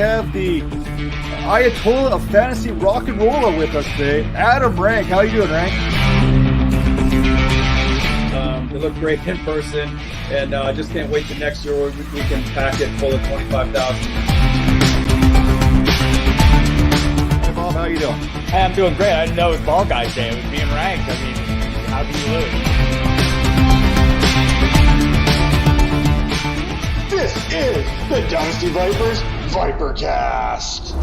have the Ayatollah of fantasy rock and roller with us today, Adam Rank. How you doing, Rank? They look great in person, and I just can't wait to next year where we can pack it full of 25,000. Hey, Bob, how you doing? Hey, I'm doing great. I didn't know it was Ball Guys Day. It was being ranked. I mean, how can you lose? This is the Dynasty Vipers ViperCast.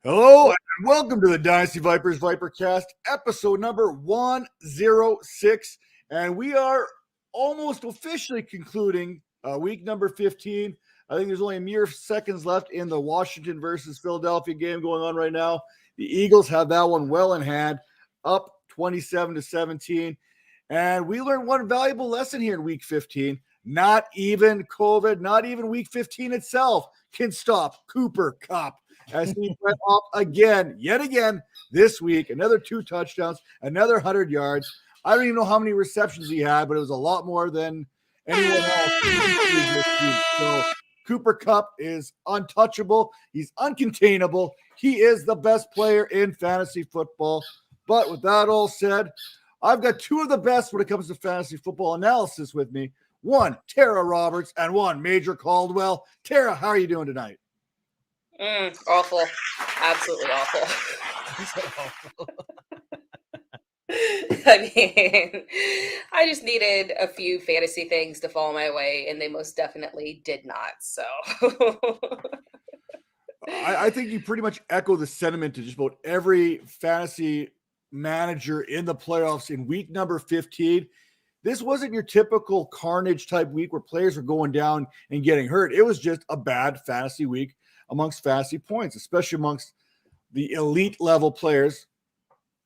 Hello, and welcome to the Dynasty Vipers ViperCast, episode number 106. And we are almost officially concluding week number 15. I think there's only a mere seconds left in the Washington versus Philadelphia game going on right now. The Eagles have that one well in hand, up 27-17. And we learned one valuable lesson here in week 15. Not even COVID, not even week 15 itself can stop Cooper Kupp as he went up yet again this week. Another 2 touchdowns, another 100 yards. I don't even know how many receptions he had, but it was a lot more than anyone else this week. So Cooper Kupp is untouchable. He's uncontainable. He is the best player in fantasy football. But with that all said, I've got 2 of the best when it comes to fantasy football analysis with me. One, Tera Roberts, and one, Major Caldwell. Tera, how are you doing tonight? Awful. Absolutely awful. I mean, I just needed a few fantasy things to fall my way, and they most definitely did not. So I think you pretty much echo the sentiment to just about every fantasy manager in the playoffs in week number 15. This wasn't your typical carnage type week where players are going down and getting hurt. It was just a bad fantasy week amongst fantasy points, especially amongst the elite level players,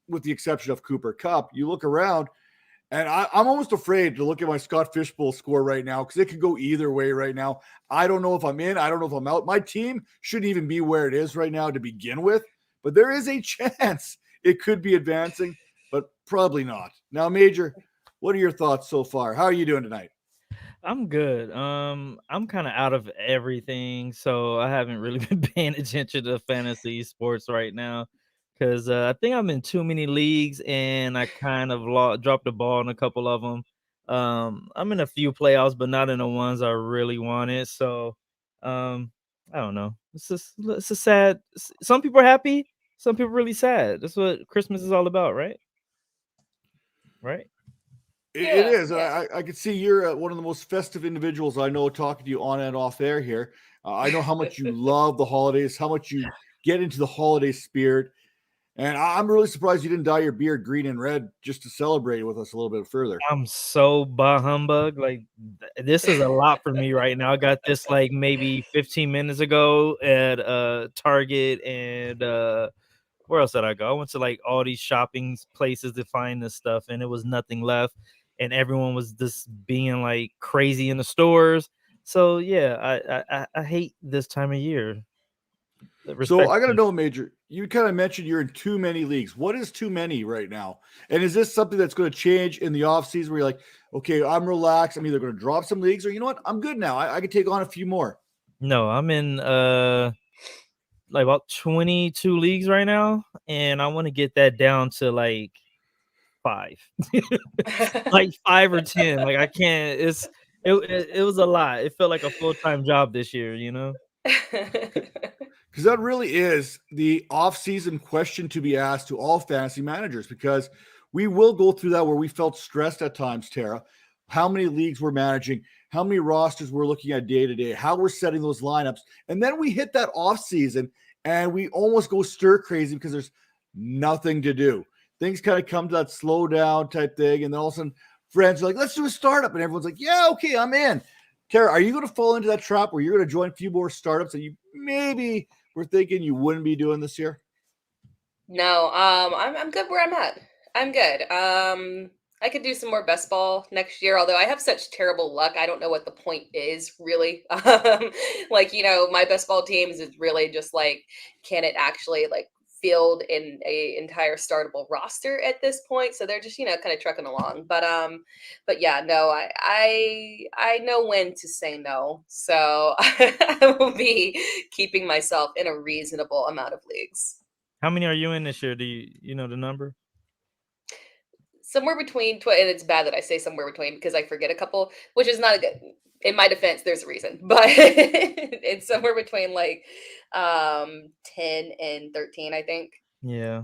with the exception of Cooper Kupp. You look around, and I'm almost afraid to look at my Scott Fishbowl score right now because it could go either way right now. I don't know if I'm in. I don't know if I'm out. My team shouldn't even be where it is right now to begin with, but there is a chance it could be advancing, but probably not. Now, Major, what are your thoughts so far? How are you doing tonight? I'm good. I'm kind of out of everything, so I haven't really been paying attention to fantasy sports right now because I think I'm in too many leagues and I kind of dropped the ball in a couple of them. I'm in a few playoffs, but not in the ones I really wanted. So, I don't know. It's a sad. Some people are happy, some people are really sad. That's what Christmas is all about, right? Right. It is. Yeah. I can see you're one of the most festive individuals I know talking to you on and off air here. I know how much you love the holidays, how much you get into the holiday spirit. And I'm really surprised you didn't dye your beard green and red just to celebrate with us a little bit further. I'm so bah humbug. Like, this is a lot for me right now. I got this like maybe 15 minutes ago at Target, and where else did I go? I went to like all these shopping places to find this stuff, and it was nothing left. And everyone was just being like crazy in the stores. So yeah, I hate this time of year. So I got to know, Major, you kind of mentioned you're in too many leagues. What is too many right now? And is this something that's going to change in the offseason where you're like, okay, I'm relaxed. I'm either going to drop some leagues or, you know what, I'm good now. I can take on a few more. No, I'm in like about 22 leagues right now. And I want to get that down to like 5, like 5 or 10. Like I can't, it was a lot. It felt like a full-time job this year, you know? Because that really is the off-season question to be asked to all fantasy managers, because we will go through that where we felt stressed at times, Tera. How many leagues we're managing, how many rosters we're looking at day to day, how we're setting those lineups. And then we hit that off-season and we almost go stir crazy because there's nothing to do. Things kind of come to that slow down type thing. And then all of a sudden friends are like, let's do a startup. And everyone's like, yeah, okay, I'm in. Tera, are you going to fall into that trap where you're going to join a few more startups that you maybe were thinking you wouldn't be doing this year? No, I'm good where I'm at. I'm good. I could do some more best ball next year, although I have such terrible luck. I don't know what the point is really. Like, you know, my best ball teams is really just like, can it actually like field in a entire startable roster at this point. So they're just, kind of trucking along. But yeah, no, I know when to say no. So I will be keeping myself in a reasonable amount of leagues. How many are you in this year? Do you know the number? Somewhere between, and it's bad that I say somewhere between because I forget a couple, which is not a good. In my defense, there's a reason, but it's somewhere between 10 and 13, I think. Yeah.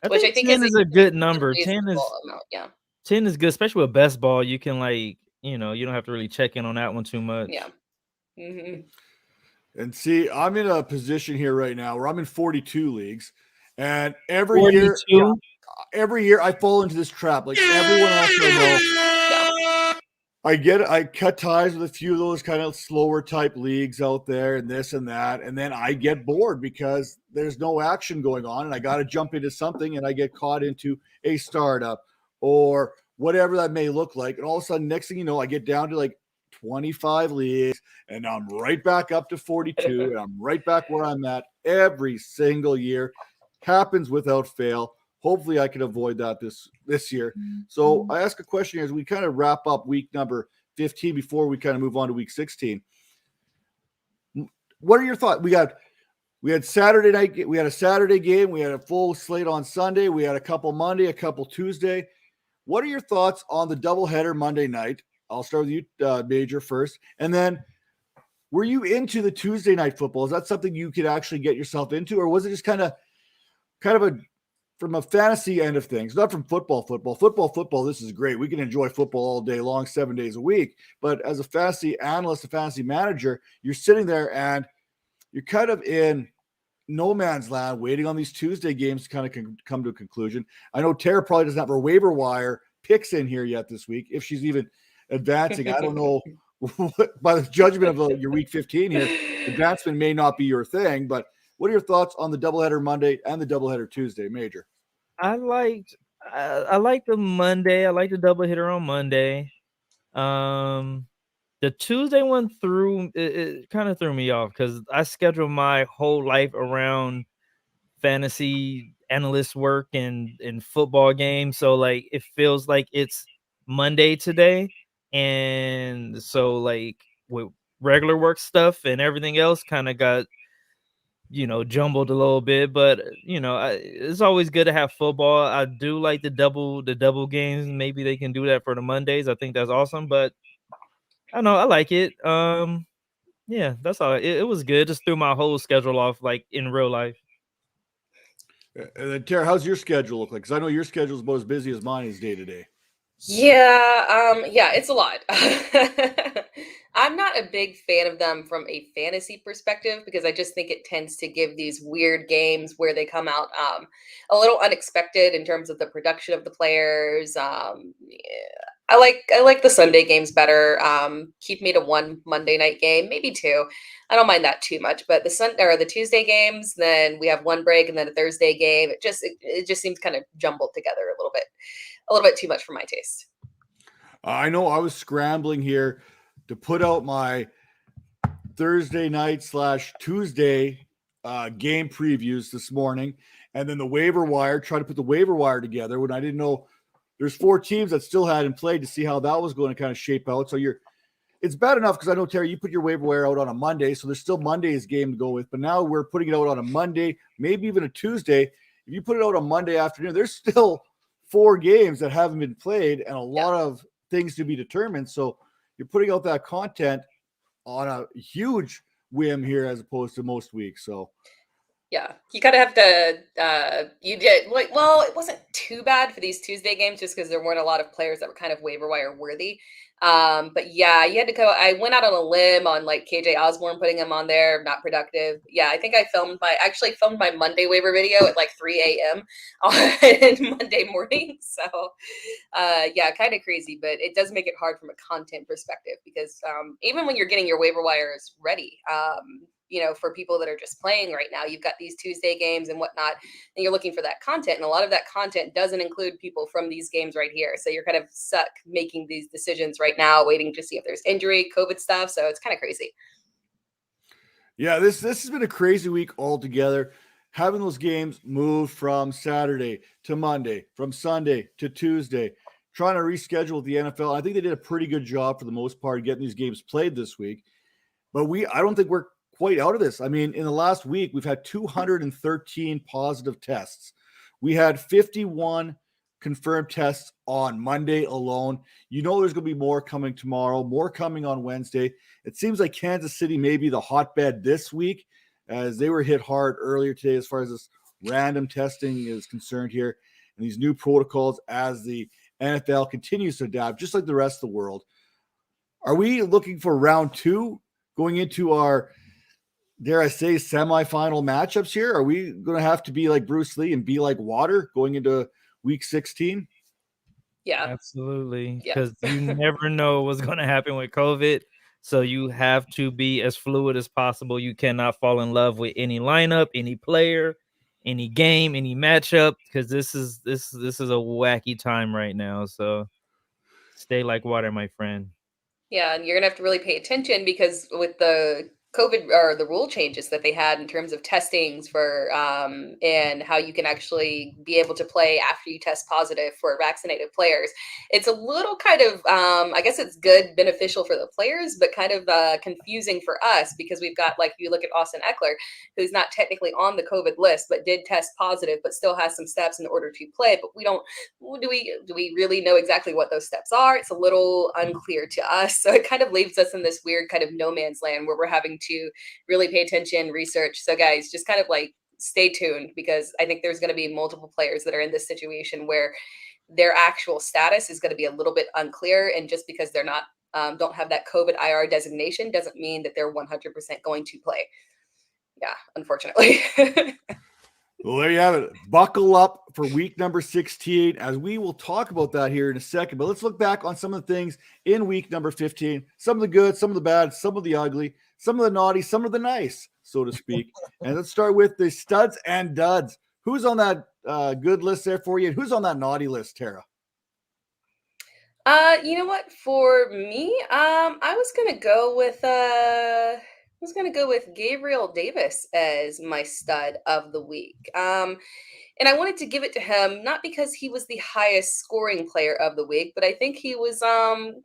Which I think 10 is a good number. a 10 is amount, yeah. 10 is good, especially with best ball. You can you don't have to really check in on that one too much. Yeah. Mm-hmm. And see, I'm in a position here right now where I'm in 42 leagues, and every 42? year I fall into this trap. Like everyone else I know, I cut ties with a few of those kind of slower type leagues out there and this and that. And then I get bored because there's no action going on and I got to jump into something and I get caught into a startup or whatever that may look like. And all of a sudden, next thing you know, I get down to 25 leagues and I'm right back up to 42 and I'm right back where I'm at every single year. Happens without fail. Hopefully I can avoid that this year. So I ask a question here as we kind of wrap up week number 15 before we kind of move on to week 16. What are your thoughts? We had Saturday night. We had a Saturday game. We had a full slate on Sunday. We had a couple Monday, a couple Tuesday. What are your thoughts on the doubleheader Monday night? I'll start with you, Major, first. And then were you into the Tuesday night football? Is that something you could actually get yourself into? Or was it just kind of from a fantasy end of things, not from football, this is great. We can enjoy football all day long, 7 days a week. But as a fantasy analyst, a fantasy manager, you're sitting there and you're kind of in no man's land waiting on these Tuesday games to kind of come to a conclusion. I know Tera probably doesn't have her waiver wire picks in here yet this week, if she's even advancing. I don't know. By the judgment of your week 15 here, advancement may not be your thing, but what are your thoughts on the doubleheader Monday and the doubleheader Tuesday, Major? I like the Monday. I like the doubleheader on Monday. The Tuesday one it kind of threw me off because I schedule my whole life around fantasy analyst work and football games. So it feels like it's Monday today. And so with regular work stuff and everything else kind of got jumbled a little bit, but it's always good to have football. I do like the double games. Maybe they can do that for the Mondays. I think that's awesome, but I don't know, I like it. Yeah, that's all. It was good. Just threw my whole schedule off in real life. And then Tara, how's your schedule look like? Because I know your schedule is about as busy as mine is day to day. Yeah, it's a lot. I'm not a big fan of them from a fantasy perspective because I just think it tends to give these weird games where they come out a little unexpected in terms of the production of the players. I like the Sunday games better. Keep me to one Monday night game, maybe two. I don't mind that too much, but the Tuesday games, then we have one break and then a Thursday game. It just seems kind of jumbled together a little bit too much for my taste. I know I was scrambling here to put out my Thursday night / Tuesday game previews this morning, and then the waiver wire, try to put the waiver wire together when I didn't know there's 4 teams that still hadn't played to see how that was going to kind of shape out. So it's bad enough because I know, Terry, you put your waiver wire out on a Monday, so there's still Monday's game to go with, but now we're putting it out on a Monday, maybe even a Tuesday. If you put it out on Monday afternoon, there's still 4 games that haven't been played and a lot of things to be determined. So you're putting out that content on a huge whim here as opposed to most weeks. So yeah, you kind of have to, it wasn't too bad for these Tuesday games just because there weren't a lot of players that were kind of waiver wire worthy. But yeah, you had to go. I went out on a limb on KJ Osborne, putting him on there, not productive. Yeah, I think I actually filmed my Monday waiver video at 3 a.m. on Monday morning. So yeah, kind of crazy, but it does make it hard from a content perspective because even when you're getting your waiver wires ready, for people that are just playing right now, you've got these Tuesday games and whatnot, and you're looking for that content. And a lot of that content doesn't include people from these games right here. So you're kind of stuck making these decisions right now, waiting to see if there's injury, COVID stuff. So it's kind of crazy. Yeah, this has been a crazy week altogether. having those games move from Saturday to Monday, from Sunday to Tuesday, trying to reschedule the NFL. I think they did a pretty good job for the most part getting these games played this week. But I don't think we're quite out of this. I mean, in the last week, we've had 213 positive tests. We had 51 confirmed tests on Monday alone. You know there's going to be more coming tomorrow, more coming on Wednesday. It seems like Kansas City may be the hotbed this week, as they were hit hard earlier today as far as this random testing is concerned here, and these new protocols as the NFL continues to adapt, just like the rest of the world. Are we looking for round 2 going into our, dare I say, semifinal matchups here? Are we going to have to be like Bruce Lee and be like water going into week 16? Yeah, Absolutely. Yes. Because you never know what's going to happen with COVID. So you have to be as fluid as possible. You cannot fall in love with any lineup, any player, any game, any matchup, because this is a wacky time right now. So stay like water, my friend. Yeah, and you're gonna have to really pay attention because with the COVID or the rule changes that they had in terms of testings for and how you can actually be able to play after you test positive for vaccinated players, it's a little kind of I guess it's good, beneficial for the players, but kind of confusing for us because we've got, like, you look at Austin Eckler, who's not technically on the COVID list but did test positive, but still has some steps in order to play. But we don't do we really know exactly what those steps are? It's a little unclear to us, so it kind of leaves us in this weird kind of no man's land where we're having to really pay attention, research. So guys, just kind of like stay tuned, because I think there's going to be multiple players that are in this situation where their actual status is going to be a little bit unclear, and just because they're not don't have that COVID IR designation doesn't mean that they're 100% going to play. Yeah, unfortunately. Well, there you have it. Buckle up for week number 16, as we will talk about that here in a second. But let's look back on some of the things in week number 15. Some of the good, some of the bad, some of the ugly, some of the naughty, some of the nice, so to speak. And let's start with the studs and duds. Who's on that good list there for you? And who's on that naughty list, Tera? You know what? For me, I was gonna go with Gabriel Davis as my stud of the week. And I wanted to give it to him not because he was the highest scoring player of the week, but I think he was coming,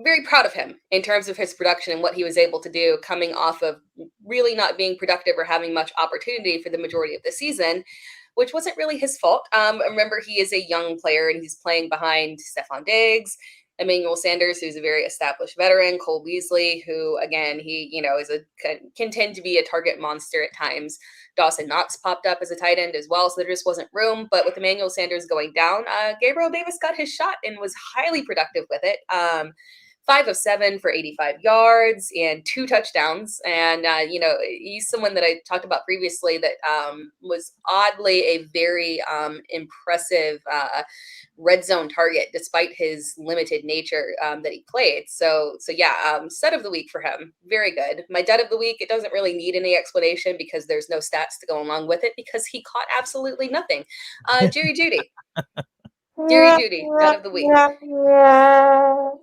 very proud of him in terms of his production and what he was able to do, coming off of really not being productive or having much opportunity for the majority of the season, which wasn't really his fault. Remember, he is a young player and he's playing behind Stephon Diggs, Emanuel Sanders, who's a very established veteran, Cole Beasley, who, again, he, can tend to be a target monster at times. Dawson Knox popped up as a tight end as well, so there just wasn't room. But with Emmanuel Sanders going down, Gabriel Davis got his shot and was highly productive with it. 5 of 7 for 85 yards and 2 touchdowns. And, he's someone that I talked about previously that was oddly a very impressive red zone target, despite his limited nature that he played. So yeah, stud of the week for him. Very good. My dud of the week, it doesn't really need any explanation because there's no stats to go along with it because he caught absolutely nothing. Jerry Jeudy. Jerry Jeudy, dud of the week.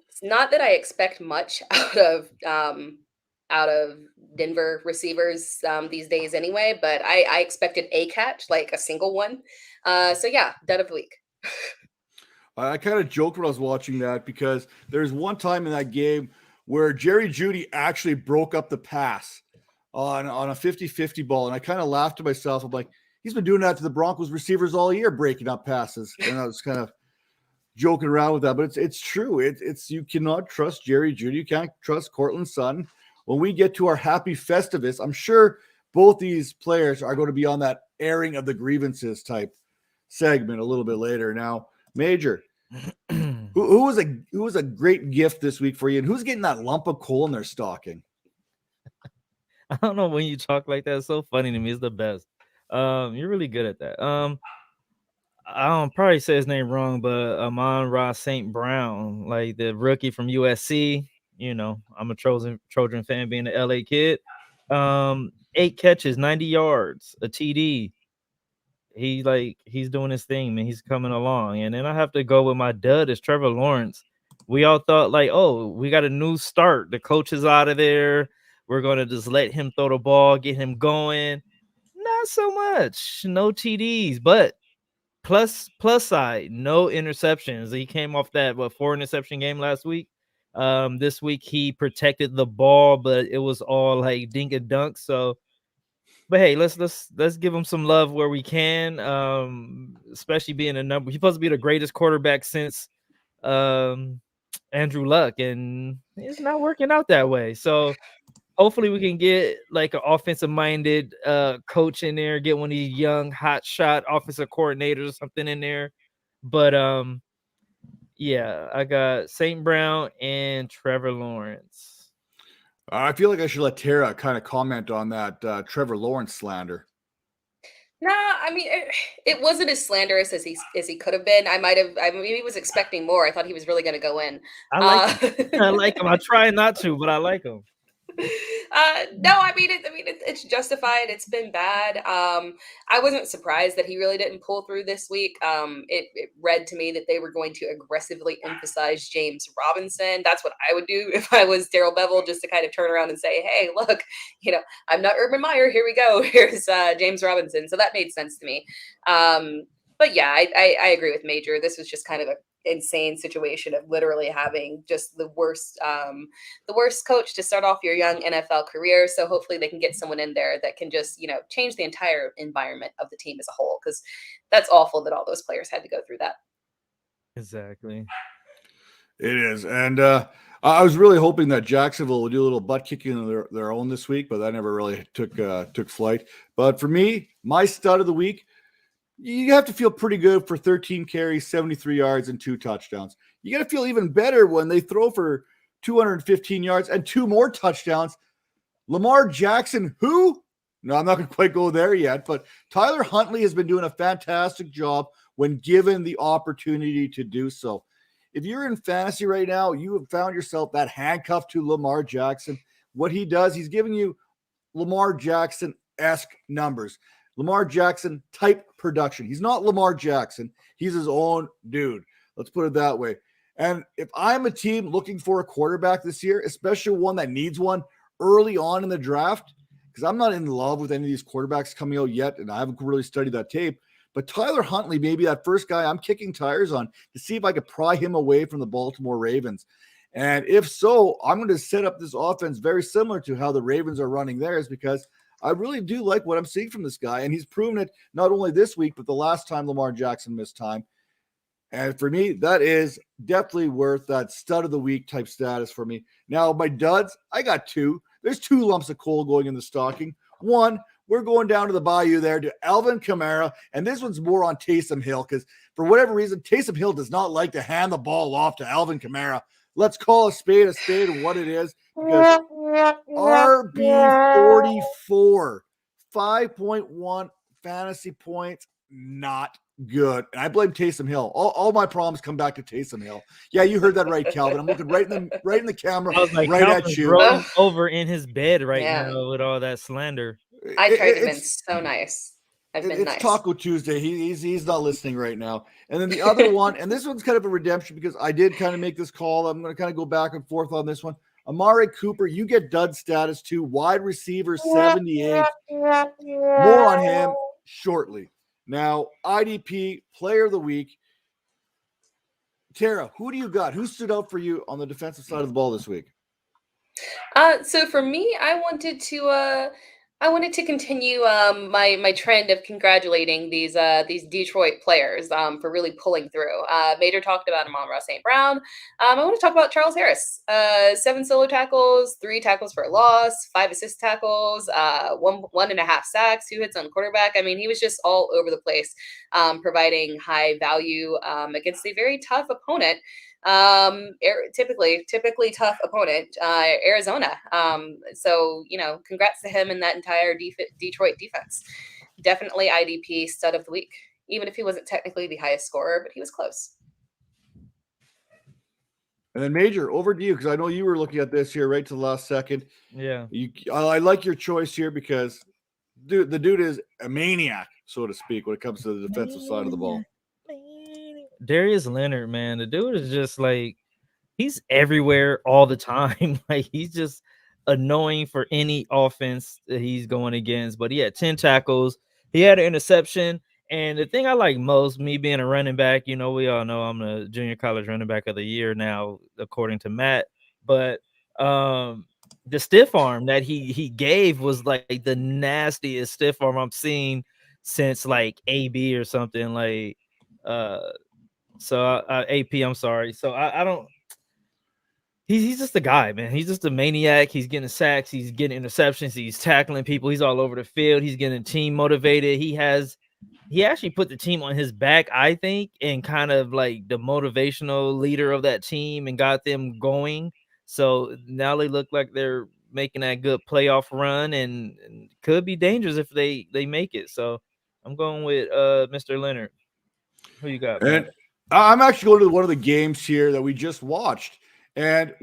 It's not that I expect much out of Denver receivers these days anyway, but I expected a catch, like a single one. So yeah, dud of the week. I kind of joked when I was watching that because there's one time in that game where Jerry Jeudy actually broke up the pass on a 50-50 ball, and I kind of laughed to myself. I'm like, he's been doing that to the Broncos receivers all year, breaking up passes. And I was kind of joking around with that, but it's true. It's you cannot trust Jerry Jeudy. You can't trust Cortland Sutton. When we get to our happy Festivus, I'm sure both these players are going to be on that airing of the grievances type segment a little bit later. Now, Major, who was a great gift this week for you, and who's getting that lump of coal in their stocking? I don't know, when you talk like that, it's so funny to me. It's the best. You're really good at that. I don't probably say his name wrong, but Amon-Ra St. Brown, like the rookie from USC. I'm a Trojan fan, being an LA kid. 8 catches, 90 yards, a TD. He's doing his thing, man. He's coming along. And then I have to go with my dud is Trevor Lawrence. We all thought we got a new start. The coach is out of there. we're going to just let him throw the ball, get him going. Not so much. No TDs, but plus side, no interceptions. He came off that 4 interception game last week. This week he protected the ball, but it was all like dink and dunk. So, but hey, let's give him some love where we can. Especially being he's supposed to be the greatest quarterback since Andrew Luck, and it's not working out that way. So hopefully we can get like an offensive minded coach in there, get one of these young hot shot offensive coordinators or something in there. But yeah, I got St. Brown and Trevor Lawrence. I feel like I should let Tera kind of comment on that Trevor Lawrence slander. Nah, I mean, it wasn't as slanderous as he could have been. I maybe was expecting more. I thought he was really going to go in. I like him. I like him. I try not to, but I like him. No, I mean, it's justified. It's been bad. I wasn't surprised that he really didn't pull through this week. It read to me that they were going to aggressively emphasize James Robinson. That's what I would do if I was Darrell Bevel, just to kind of turn around and say, hey, look, I'm not Urban Meyer. Here we go. Here's James Robinson. So that made sense to me. But yeah, I agree with Major. This was just kind of a insane situation of literally having just the worst coach to start off your young NFL career. So hopefully they can get someone in there that can just, change the entire environment of the team as a whole, because that's awful that all those players had to go through that. Exactly. It is. And I was really hoping that Jacksonville would do a little butt kicking of their own this week, but that never really took flight. But for me, my stud of the week, you have to feel pretty good for 13 carries, 73 yards, and 2 touchdowns. You got to feel even better when they throw for 215 yards and 2 more touchdowns. Lamar Jackson, who? No, I'm not going to quite go there yet, but Tyler Huntley has been doing a fantastic job when given the opportunity to do so. If you're in fantasy right now, you have found yourself that handcuff to Lamar Jackson. What he does, he's giving you Lamar Jackson-esque numbers. Lamar Jackson type production. He's not Lamar Jackson. He's his own dude. Let's put it that way. And if I'm a team looking for a quarterback this year, especially one that needs one early on in the draft, because I'm not in love with any of these quarterbacks coming out yet, and I haven't really studied that tape, but Tyler Huntley may be that first guy I'm kicking tires on to see if I could pry him away from the Baltimore Ravens. And if so, I'm going to set up this offense very similar to how the Ravens are running theirs, because I really do like what I'm seeing from this guy, and he's proven it not only this week, but the last time Lamar Jackson missed time. And for me, that is definitely worth that stud of the week type status for me. Now, my duds, I got 2. There's 2 lumps of coal going in the stocking. One, we're going down to the bayou there to Alvin Kamara, and this one's more on Taysom Hill, because for whatever reason, Taysom Hill does not like to hand the ball off to Alvin Kamara. Let's call a spade and what it is. Because RB44, 5.1 fantasy points, not good. And I blame Taysom Hill. All my problems come back to Taysom Hill. Yeah, you heard that right, Calvin. I'm looking right in the camera, I was like, right Calvin's at you. rolling over in his bed now with all that slander. I tried to be so nice. It's nice. Taco Tuesday. He's not listening right now. And then the other one, and this one's kind of a redemption because I did kind of make this call. I'm going to kind of go back and forth on this one. Amare Cooper, you get dud status too. Wide receiver 78. More on him shortly. Now, IDP player of the week. Tera, who do you got? Who stood out for you on the defensive side of the ball this week? So for me, I wanted to continue my trend of congratulating these Detroit players for really pulling through. Major talked about Amon-Ra St. Brown. I want to talk about Charles Harris. 7 solo tackles, 3 tackles for a loss, 5 assist tackles, 1.5 sacks, 2 hits on quarterback. I mean, he was just all over the place, providing high value against a very tough opponent. Typically tough opponent, Arizona. So, congrats to him and that entire Detroit defense. Definitely IDP stud of the week, even if he wasn't technically the highest scorer, but he was close. And then Major, over to you, because I know you were looking at this here right to the last second. Yeah. I like your choice here because the dude is a maniac, so to speak, when it comes to the defensive side of the ball. Darius Leonard, man, the dude is just like, he's everywhere all the time. Like, he's just annoying for any offense that he's going against. But he had 10 tackles. He had an interception. And the thing I like most, me being a running back, we all know I'm the junior college running back of the year now, according to Matt. But the stiff arm that he gave was like the nastiest stiff arm I'm seeing since like AB or something like AP, I'm sorry. So I don't. He's just a guy, man. He's just a maniac. He's getting sacks. He's getting interceptions. He's tackling people. He's all over the field. He's getting team motivated. He actually put the team on his back, I think, and kind of like the motivational leader of that team and got them going. So now they look like they're making that good playoff run and could be dangerous if they make it. So I'm going with Mr. Leonard. Who you got, man? And I'm actually going to one of the games here that we just watched. And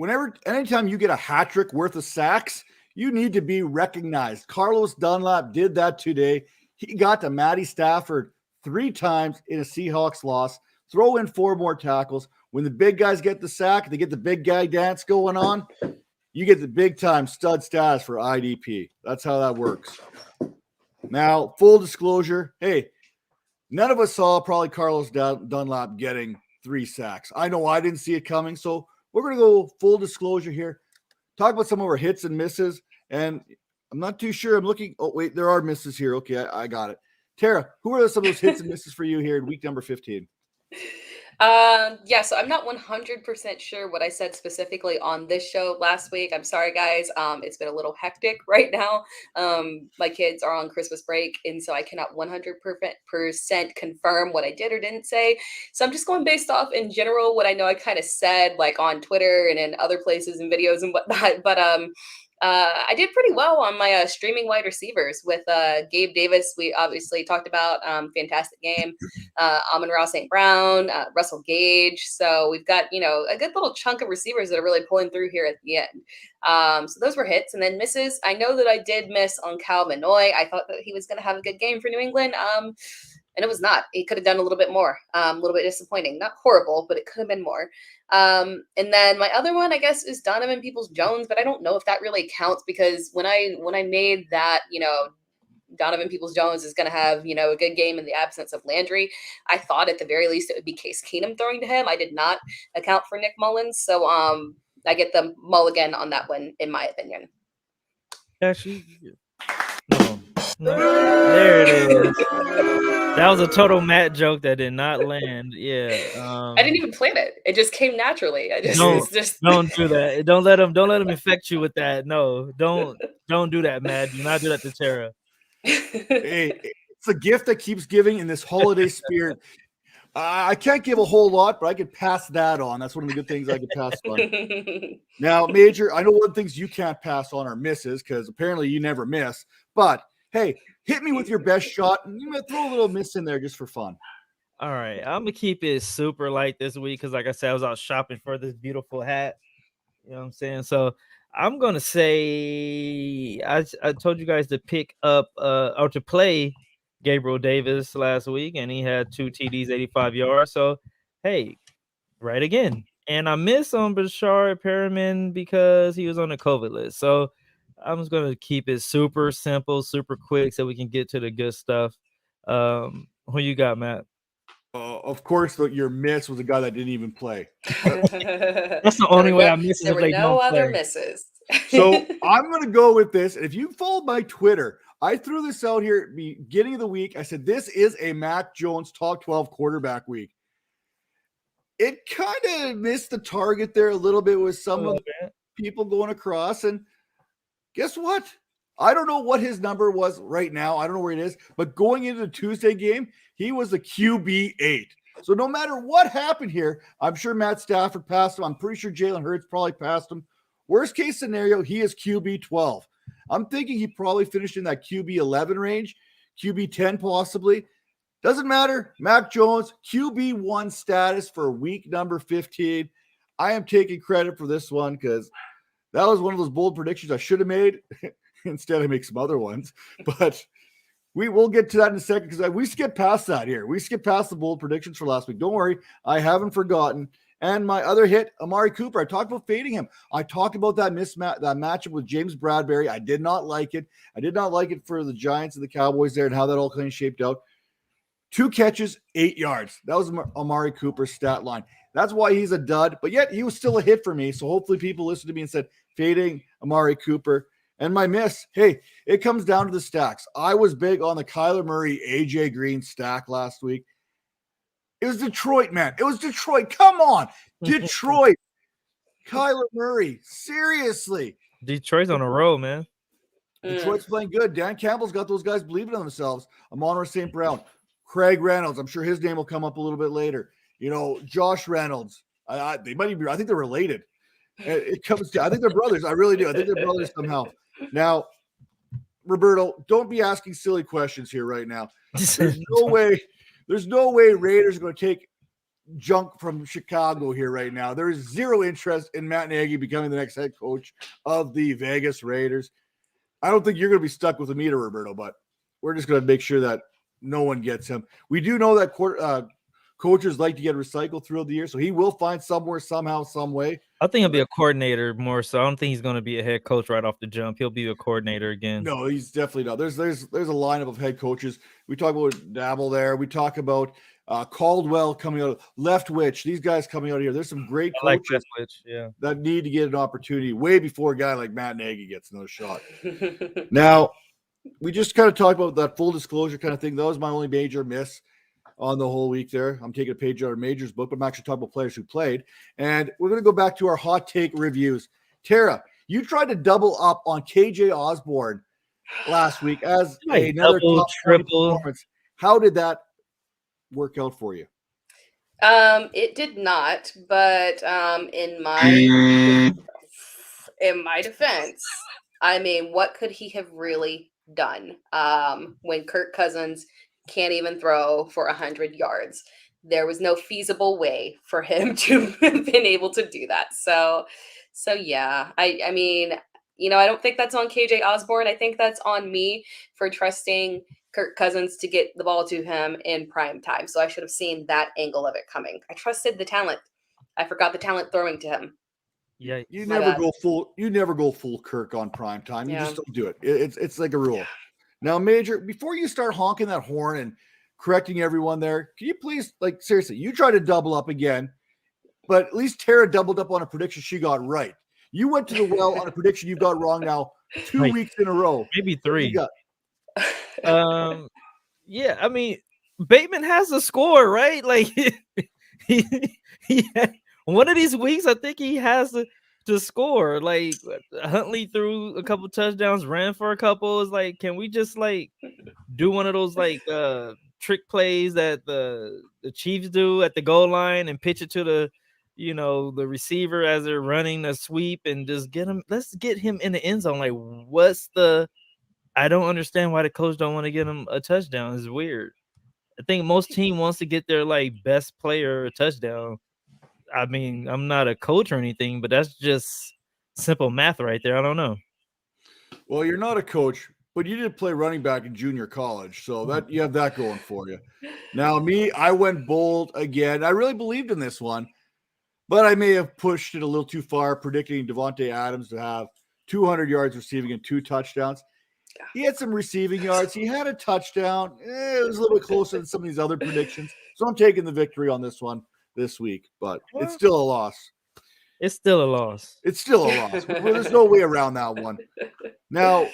anytime you get a hat trick worth of sacks, you need to be recognized. Carlos Dunlap did that today. He got to Matty Stafford 3 times in a Seahawks loss. Throw in 4 more tackles. When the big guys get the sack, they get the big guy dance going on. You get the big time stud status for IDP. That's how that works. Now, full disclosure, hey, none of us saw probably Carlos Dunlap getting 3 sacks. I know I didn't see it coming, so we're going to go full disclosure here. Talk about some of our hits and misses, and I'm not too sure. I'm looking. Oh, wait, there are misses here. Okay, I got it. Tara, who are some of those hits and misses for you here in week number 15? Yeah, so I'm not 100% sure what I said specifically on this show last week. I'm sorry, guys. It's been a little hectic right now. My kids are on Christmas break, and so I cannot 100% confirm what I did or didn't say. So I'm just going based off in general what I know I kind of said, like on Twitter and in other places and videos and whatnot. But I did pretty well on my streaming wide receivers with Gabe Davis. We obviously talked about fantastic game. Amon-Ra St. Brown, Russell Gage. So we've got, a good little chunk of receivers that are really pulling through here at the end. So those were hits. And then misses. I know that I did miss on Cal Manoy. I thought that he was going to have a good game for New England. And it was not. He could have done a little bit more. A little bit disappointing. Not horrible, but it could have been more. And then my other one, I guess, is Donovan Peoples-Jones, but I don't know if that really counts because when I made that, Donovan Peoples-Jones is going to have, a good game in the absence of Landry, I thought at the very least it would be Case Keenum throwing to him. I did not account for Nick Mullins. So I get the mulligan on that one, in my opinion. Actually, no. There it is. That was a total Matt joke that did not land. Yeah. I didn't even plan it. It just came naturally. Don't do that. Don't let him infect you with that. No, don't do that, Matt. Do not do that to Tara. Hey, it's a gift that keeps giving in this holiday spirit. I can't give a whole lot, but I could pass that on. That's one of the good things I could pass on. Now, Major, I know one of the things you can't pass on are misses because apparently you never miss. But hey, hit me with your best shot, and you might throw a little miss in there just for fun. All right, I'm gonna keep it super light this week because, like I said, I was out shopping for this beautiful hat. You know what I'm saying? So I'm gonna say I told you guys to pick up or to play Gabriel Davis last week, and he had 2 TDs, 85 yards. So hey, right again. And I miss on Bashar Perriman because he was on the COVID list. So I'm just gonna keep it super simple, super quick, so we can get to the good stuff. Who you got, Matt? Of course, your miss was a guy that didn't even play. That's the only way I miss. There were no other misses. So I'm going to go with this. And if you followed my Twitter, I threw this out here at the beginning of the week. I said, this is a Mac Jones top 12 quarterback week. It kind of missed the target there a little bit with some of the people going across. And guess what? I don't know what his number was right now. I don't know where it is. But going into the Tuesday game, he was a QB8. So no matter what happened here, I'm sure Matt Stafford passed him. I'm pretty sure Jalen Hurts probably passed him. Worst case scenario, he is QB12. I'm thinking he probably finished in that QB11 range, QB10 possibly. Doesn't matter. Mac Jones, QB1 status for week number 15. I am taking credit for this one because that was one of those bold predictions I should have made. Instead, I make some other ones. But we will get to that in a second because we skipped past that here. We skipped past the bold predictions for last week. Don't worry. I haven't forgotten. And my other hit, Amare Cooper. I talked about fading him. I talked about that matchup with James Bradbury. I did not like it. I did not like it for the Giants and the Cowboys there and how that all kind of shaped out. 2 catches, 8 yards. That was Amare Cooper's stat line. That's why he's a dud, but yet he was still a hit for me. So hopefully people listened to me and said, fading Amare Cooper. And my miss, hey, it comes down to the stacks. I was big on the Kyler Murray, AJ Green stack last week. It was Detroit, man. It was Detroit. Come on. Detroit. Kyler Murray. Seriously. Detroit's on a roll, man. Detroit's playing good. Dan Campbell's got those guys believing in themselves. Amon St. Brown. Craig Reynolds. I'm sure his name will come up a little bit later. Josh Reynolds. They might even, I think they're related. It comes to, I think they're brothers. I really do. I think they're brothers somehow. Now, Roberto, don't be asking silly questions here right now. There's no way Raiders are going to take junk from Chicago here right now. There is zero interest in Matt Nagy becoming the next head coach of the Vegas Raiders. I don't think you're going to be stuck with him either, Roberto, but we're just going to make sure that no one gets him. We do know that coaches like to get recycled throughout the year, so he will find somewhere, somehow, some way. I think he'll be a coordinator more so. I don't think he's going to be a head coach right off the jump. He'll be a coordinator again. No, he's definitely not. There's a lineup of head coaches. We talk about Dabble there. We talk about Caldwell coming out, Leftwich. These guys coming out here. There's some great coaches that need to get an opportunity way before a guy like Matt Nagy gets another shot. Now, we just kind of talked about that full disclosure kind of thing. That was my only major miss on the whole week there. I'm taking a page out of Major's book, but I'm actually talking about players who played. And we're going to go back to our hot take reviews. Tera, you tried to double up on KJ Osborne last week as another top triple performance. How did that work out for you? It did not, but in my defense, I mean, what could he have really done when Kirk Cousins can't even throw for 100 yards? There was no feasible way for him to have been able to do that. So yeah, I mean, I don't think that's on KJ Osborne. I think that's on me for trusting Kirk Cousins to get the ball to him in prime time. So I should have seen that angle of it coming. I trusted the talent. I forgot the talent throwing to him. Yeah, you never go full Kirk on prime time. You just don't do it. It's like a rule. Yeah. Now, Major, before you start honking that horn and correcting everyone there, can you please, seriously, you try to double up again, but at least Tera doubled up on a prediction she got right. You went to the well on a prediction you got wrong now 2 weeks in a row. Maybe 3. Yeah, I mean, Bateman has a score, right? One of these weeks, I think he has to score. Huntley threw a couple touchdowns, ran for a couple. It's can we just do one of those trick plays that the Chiefs do at the goal line and pitch it to the receiver as they're running a sweep and just let's get him in the end zone. I don't understand why the coach don't want to get him a touchdown. It's weird. I think most team wants to get their best player a touchdown. I mean, I'm not a coach or anything, but that's just simple math right there. I don't know. Well, you're not a coach, but you did play running back in junior college, so that you have that going for you. Now, me, I went bold again. I really believed in this one, but I may have pushed it a little too far, predicting Devonte Adams to have 200 yards receiving and 2 touchdowns. He had some receiving yards. He had a touchdown. It was a little bit closer than some of these other predictions. So I'm taking the victory on this one this week, but it's still a loss. It's still a loss. It's still a loss. There's no way around that one. Now,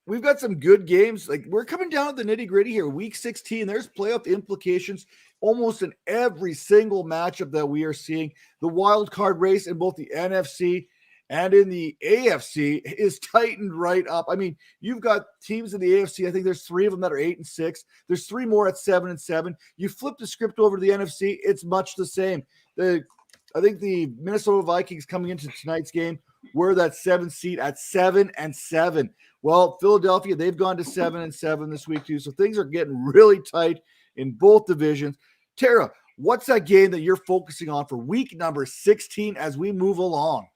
we've got some good games. We're coming down to the nitty-gritty here. Week 16, there's playoff implications almost in every single matchup that we are seeing. The wild card race in both the NFC and in the AFC is tightened right up. I mean, you've got teams in the AFC. I think there's 3 of them that are 8-6. There's 3 more at 7-7. You flip the script over to the NFC, it's much the same. I think the Minnesota Vikings coming into tonight's game were that 7th seed at 7-7. Well, Philadelphia, they've gone to 7-7 this week too. So things are getting really tight in both divisions. Tera, what's that game that you're focusing on for week number 16 as we move along?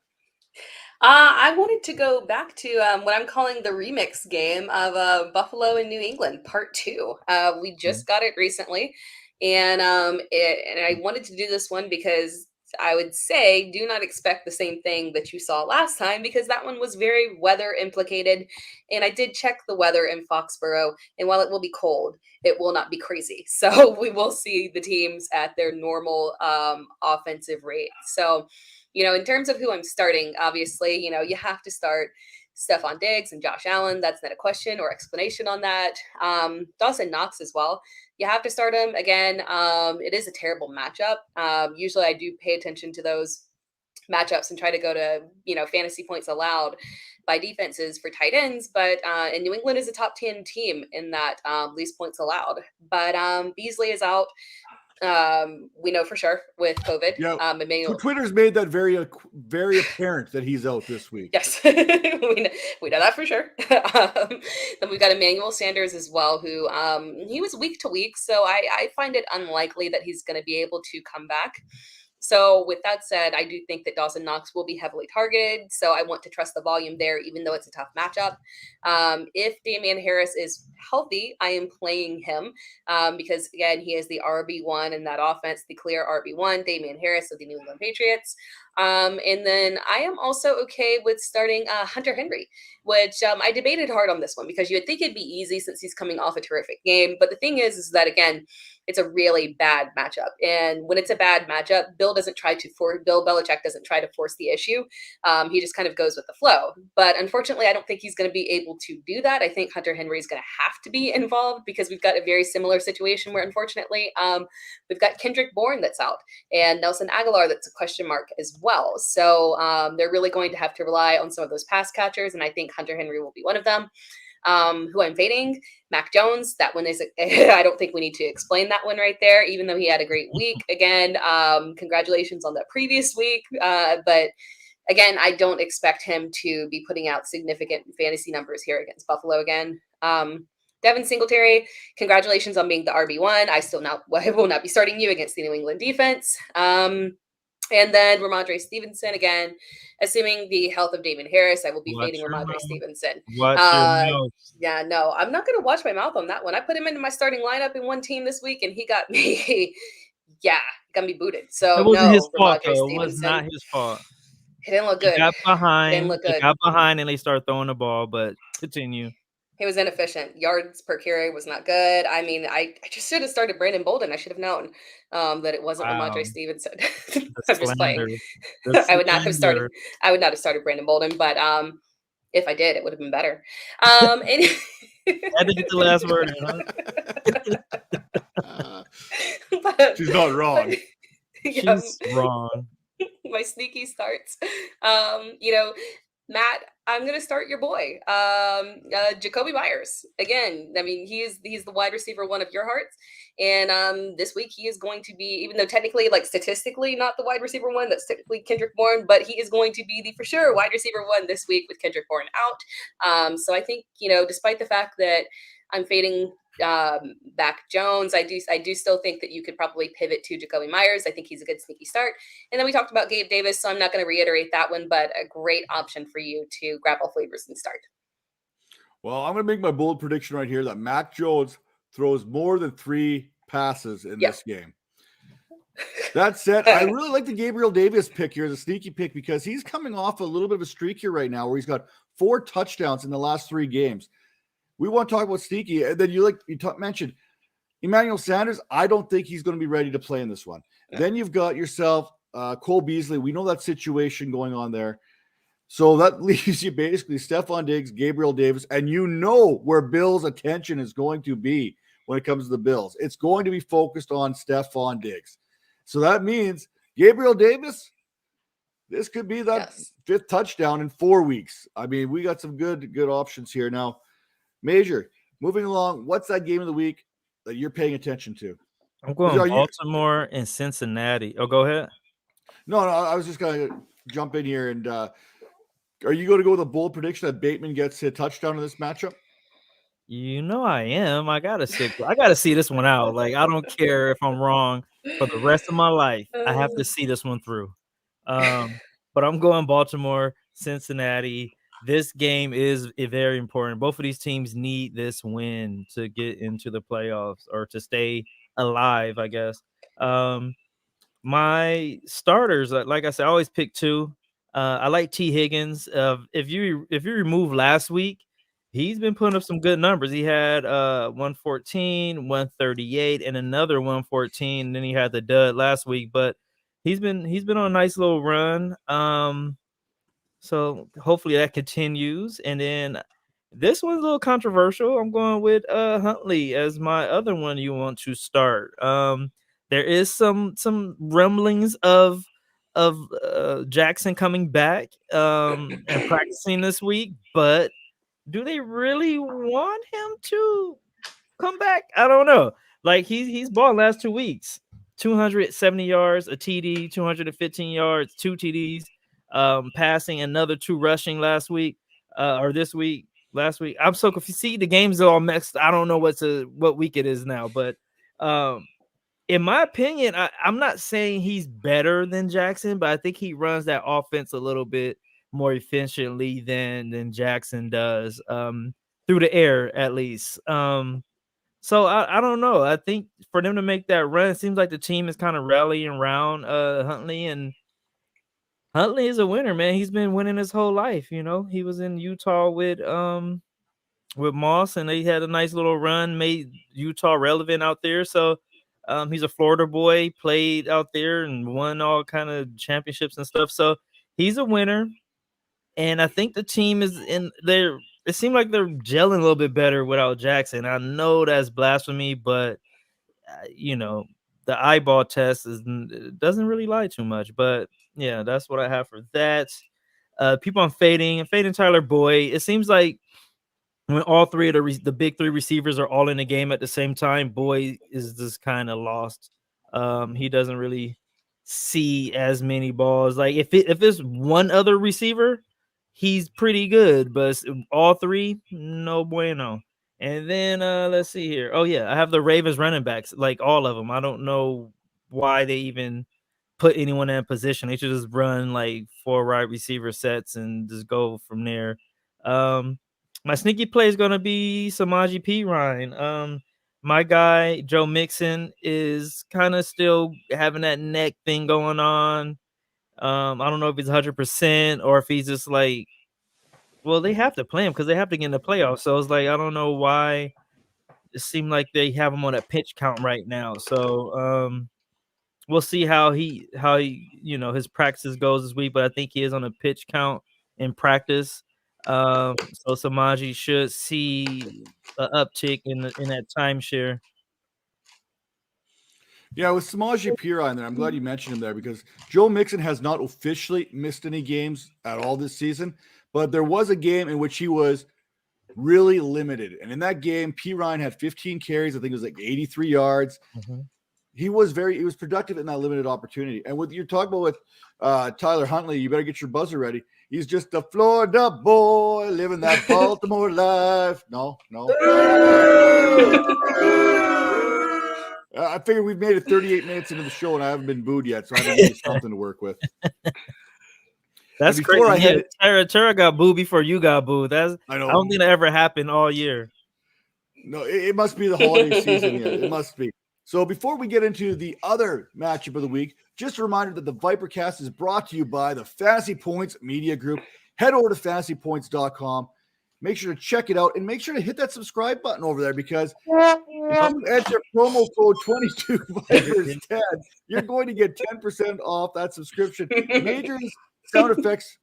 I wanted to go back to what I'm calling the remix game of Buffalo and New England, part 2. We just got it recently, and I wanted to do this one because I would say do not expect the same thing that you saw last time, because that one was very weather implicated. And I did check the weather in Foxborough, and while it will be cold, it will not be crazy. So we will see the teams at their normal offensive rate. So, in terms of who I'm starting, obviously, you have to start Stephon Diggs and Josh Allen. That's not a question or explanation on that. Dawson Knox as well. You have to start him again. It is a terrible matchup. Usually I do pay attention to those matchups and try to go to, fantasy points allowed by defenses for tight ends. But and New England is a top 10 team in that least points allowed. But Beasley is out. We know for sure with COVID. Yeah, Emanuel. Twitter's made that very apparent that he's out this week. Yes, we know that for sure. Then we've got Emanuel Sanders as well, who he was week to week, so I find it unlikely that he's going to be able to come back. So with that said, I do think that Dawson Knox will be heavily targeted. So I want to trust the volume there, even though it's a tough matchup. If Damian Harris is healthy, I am playing him because, again, he is the RB1 in that offense, the clear RB1, Damian Harris of the New England Patriots. And then I am also okay with starting Hunter Henry, which I debated hard on this one because you would think it'd be easy since he's coming off a terrific game. But the thing is that, again, it's a really bad matchup. And when it's a bad matchup, Bill Belichick doesn't try to force the issue. He just kind of goes with the flow. But unfortunately, I don't think he's going to be able to do that. I think Hunter Henry is going to have to be involved because we've got a very similar situation where, unfortunately, we've got Kendrick Bourne that's out and Nelson Aguilar that's a question mark as well. So they're really going to have to rely on some of those pass catchers, and I think Hunter Henry will be one of them. Who I'm fading, Mac Jones. That one is, I don't think we need to explain that one right there, even though he had a great week. Again, congratulations on that previous week. But again, I don't expect him to be putting out significant fantasy numbers here against Buffalo again. Devin Singletary, congratulations on being the RB1. I will not be starting you against the New England defense. And then Ramondre Stevenson, again, assuming the health of Damon Harris, I will be fading Ramondre Stevenson. Yeah, no, I'm not going to watch my mouth on that one. I put him into my starting lineup in one team this week, and he got me, got me booted. So it wasn't his fault, Ramondre though. Stevenson. It was not his fault. It didn't look good. He got behind. Didn't look good. He got behind, and they started throwing the ball, but continue. He was inefficient. Yards per carry was not good. I mean, I just should have started Brandon Bolden. I should have known that it wasn't Ramondre Stevenson. I'm just playing. I would not have started Brandon Bolden, but if I did, it would have been better. I had to get the last word in, huh? She's not wrong. She's wrong. My sneaky starts. Matt, I'm going to start your boy, Jacoby Myers. Again, I mean, he's the wide receiver one of your hearts. And this week he is going to be, even though technically, like statistically, not the wide receiver one, that's technically Kendrick Bourne, but he is going to be the for sure wide receiver one this week with Kendrick Bourne out. So I think, despite the fact that I'm fading back Jones, I do still think that you could probably pivot to Jacoby Myers. I think he's a good sneaky start. And then we talked about Gabe Davis, so I'm not going to reiterate that one, but a great option for you to grab all flavors and start. Well, I'm going to make my bold prediction right here that Mac Jones throws more than 3 passes in this game. That said, I really like the Gabriel Davis pick here, the sneaky pick, because he's coming off a little bit of a streak here right now where he's got 4 touchdowns in the last 3 games. We want to talk about sneaky, and then you mentioned Emanuel Sanders. I don't think he's going to be ready to play in this one. Yeah. Then you've got yourself Cole Beasley. We know that situation going on there. So that leaves you basically Stephon Diggs, Gabriel Davis, and you know where Bill's attention is going to be when it comes to the Bills. It's going to be focused on Stephon Diggs. So that means Gabriel Davis, this could be that 5th touchdown in 4 weeks. I mean, we got some good options here. Now, Major, moving along, what's that game of the week that you're paying attention to? I'm going Baltimore and Cincinnati. Oh, go ahead. No, I was just going to jump in here. And are you going to go with a bold prediction that Bateman gets a touchdown in this matchup? I am. I gotta see this one out. Like, I don't care if I'm wrong for the rest of my life. I have to see this one through. But I'm going Baltimore, Cincinnati. This game is very important. Both of these teams need this win to get into the playoffs or to stay alive, I guess. my starters, like I said, I always pick 2. I like T. Higgins. If you remove last week, he's been putting up some good numbers. He had 114, 138, and another 114. And then he had the dud last week, but he's been on a nice little run. So hopefully that continues. And then this one's a little controversial. I'm going with Huntley as my other one you want to start. There is some rumblings of Jackson coming back and practicing this week, but do they really want him to come back? I don't know. Like he's balling last 2 weeks. 270 yards, a TD, 215 yards, 2 TDs, passing, another 2 rushing last week, or this week, last week. I'm so confused. See, the games are all mixed. I don't know what week it is now, but in my opinion, I'm not saying he's better than Jackson, but I think he runs that offense a little bit more efficiently than Jackson does, through the air at least. So I don't know. I think for them to make that run, it seems like the team is kind of rallying around Huntley, and Huntley is a winner, man. He's been winning his whole life. You know, he was in Utah with Moss, and they had a nice little run, made Utah relevant out there. So he's a Florida boy, played out there and won all kind of championships and stuff. So he's a winner, and I think the team is in there. It seemed like they're gelling a little bit better without Jackson. I know that's blasphemy, but you know, the eyeball test doesn't really lie too much. But yeah, that's what I have for that. People I'm fading Tyler Boyd. It seems like when all 3 of the big 3 receivers are all in the game at the same time, Boyd is just kind of lost. He doesn't really see as many balls. Like if it's one other receiver, he's pretty good, but all 3, no bueno. And then let's see here. Oh yeah, I have the Ravens running backs, like all of them. I don't know why they even put anyone in position. They should just run like 4 wide receiver sets and just go from there. My sneaky play is gonna be Samaje Perine. My guy Joe Mixon is kind of still having that neck thing going on. I don't know if he's 100% or if he's just like, well, they have to play him because they have to get in the playoffs. So it's like, I don't know why it seemed like they have him on a pitch count right now. So we'll see how he his practices goes this week, but I think he is on a pitch count in practice. So Samaje should see an uptick in that timeshare. Yeah, with Samaje Perine there, I'm glad you mentioned him there because Joe Mixon has not officially missed any games at all this season, but there was a game in which he was really limited. And in that game, Perine had 15 carries. I think it was like 83 yards. Mm-hmm. He was productive in that limited opportunity. And what you're talking about with Tyler Huntley, you better get your buzzer ready. He's just a Florida boy living that Baltimore life. No. I figure we've made it 38 minutes into the show and I haven't been booed yet, so I have something to work with. That's crazy. Tera got booed before you got booed. I don't think that ever happened all year. No, it must be the holiday season here. It must be. So before we get into the other matchup of the week, just a reminder that the ViperCast is brought to you by the Fantasy Points Media Group. Head over to fantasypoints.com. Make sure to check it out and make sure to hit that subscribe button over there because if you enter promo code 22Vipers10, you're going to get 10% off that subscription. Majors, sound effects,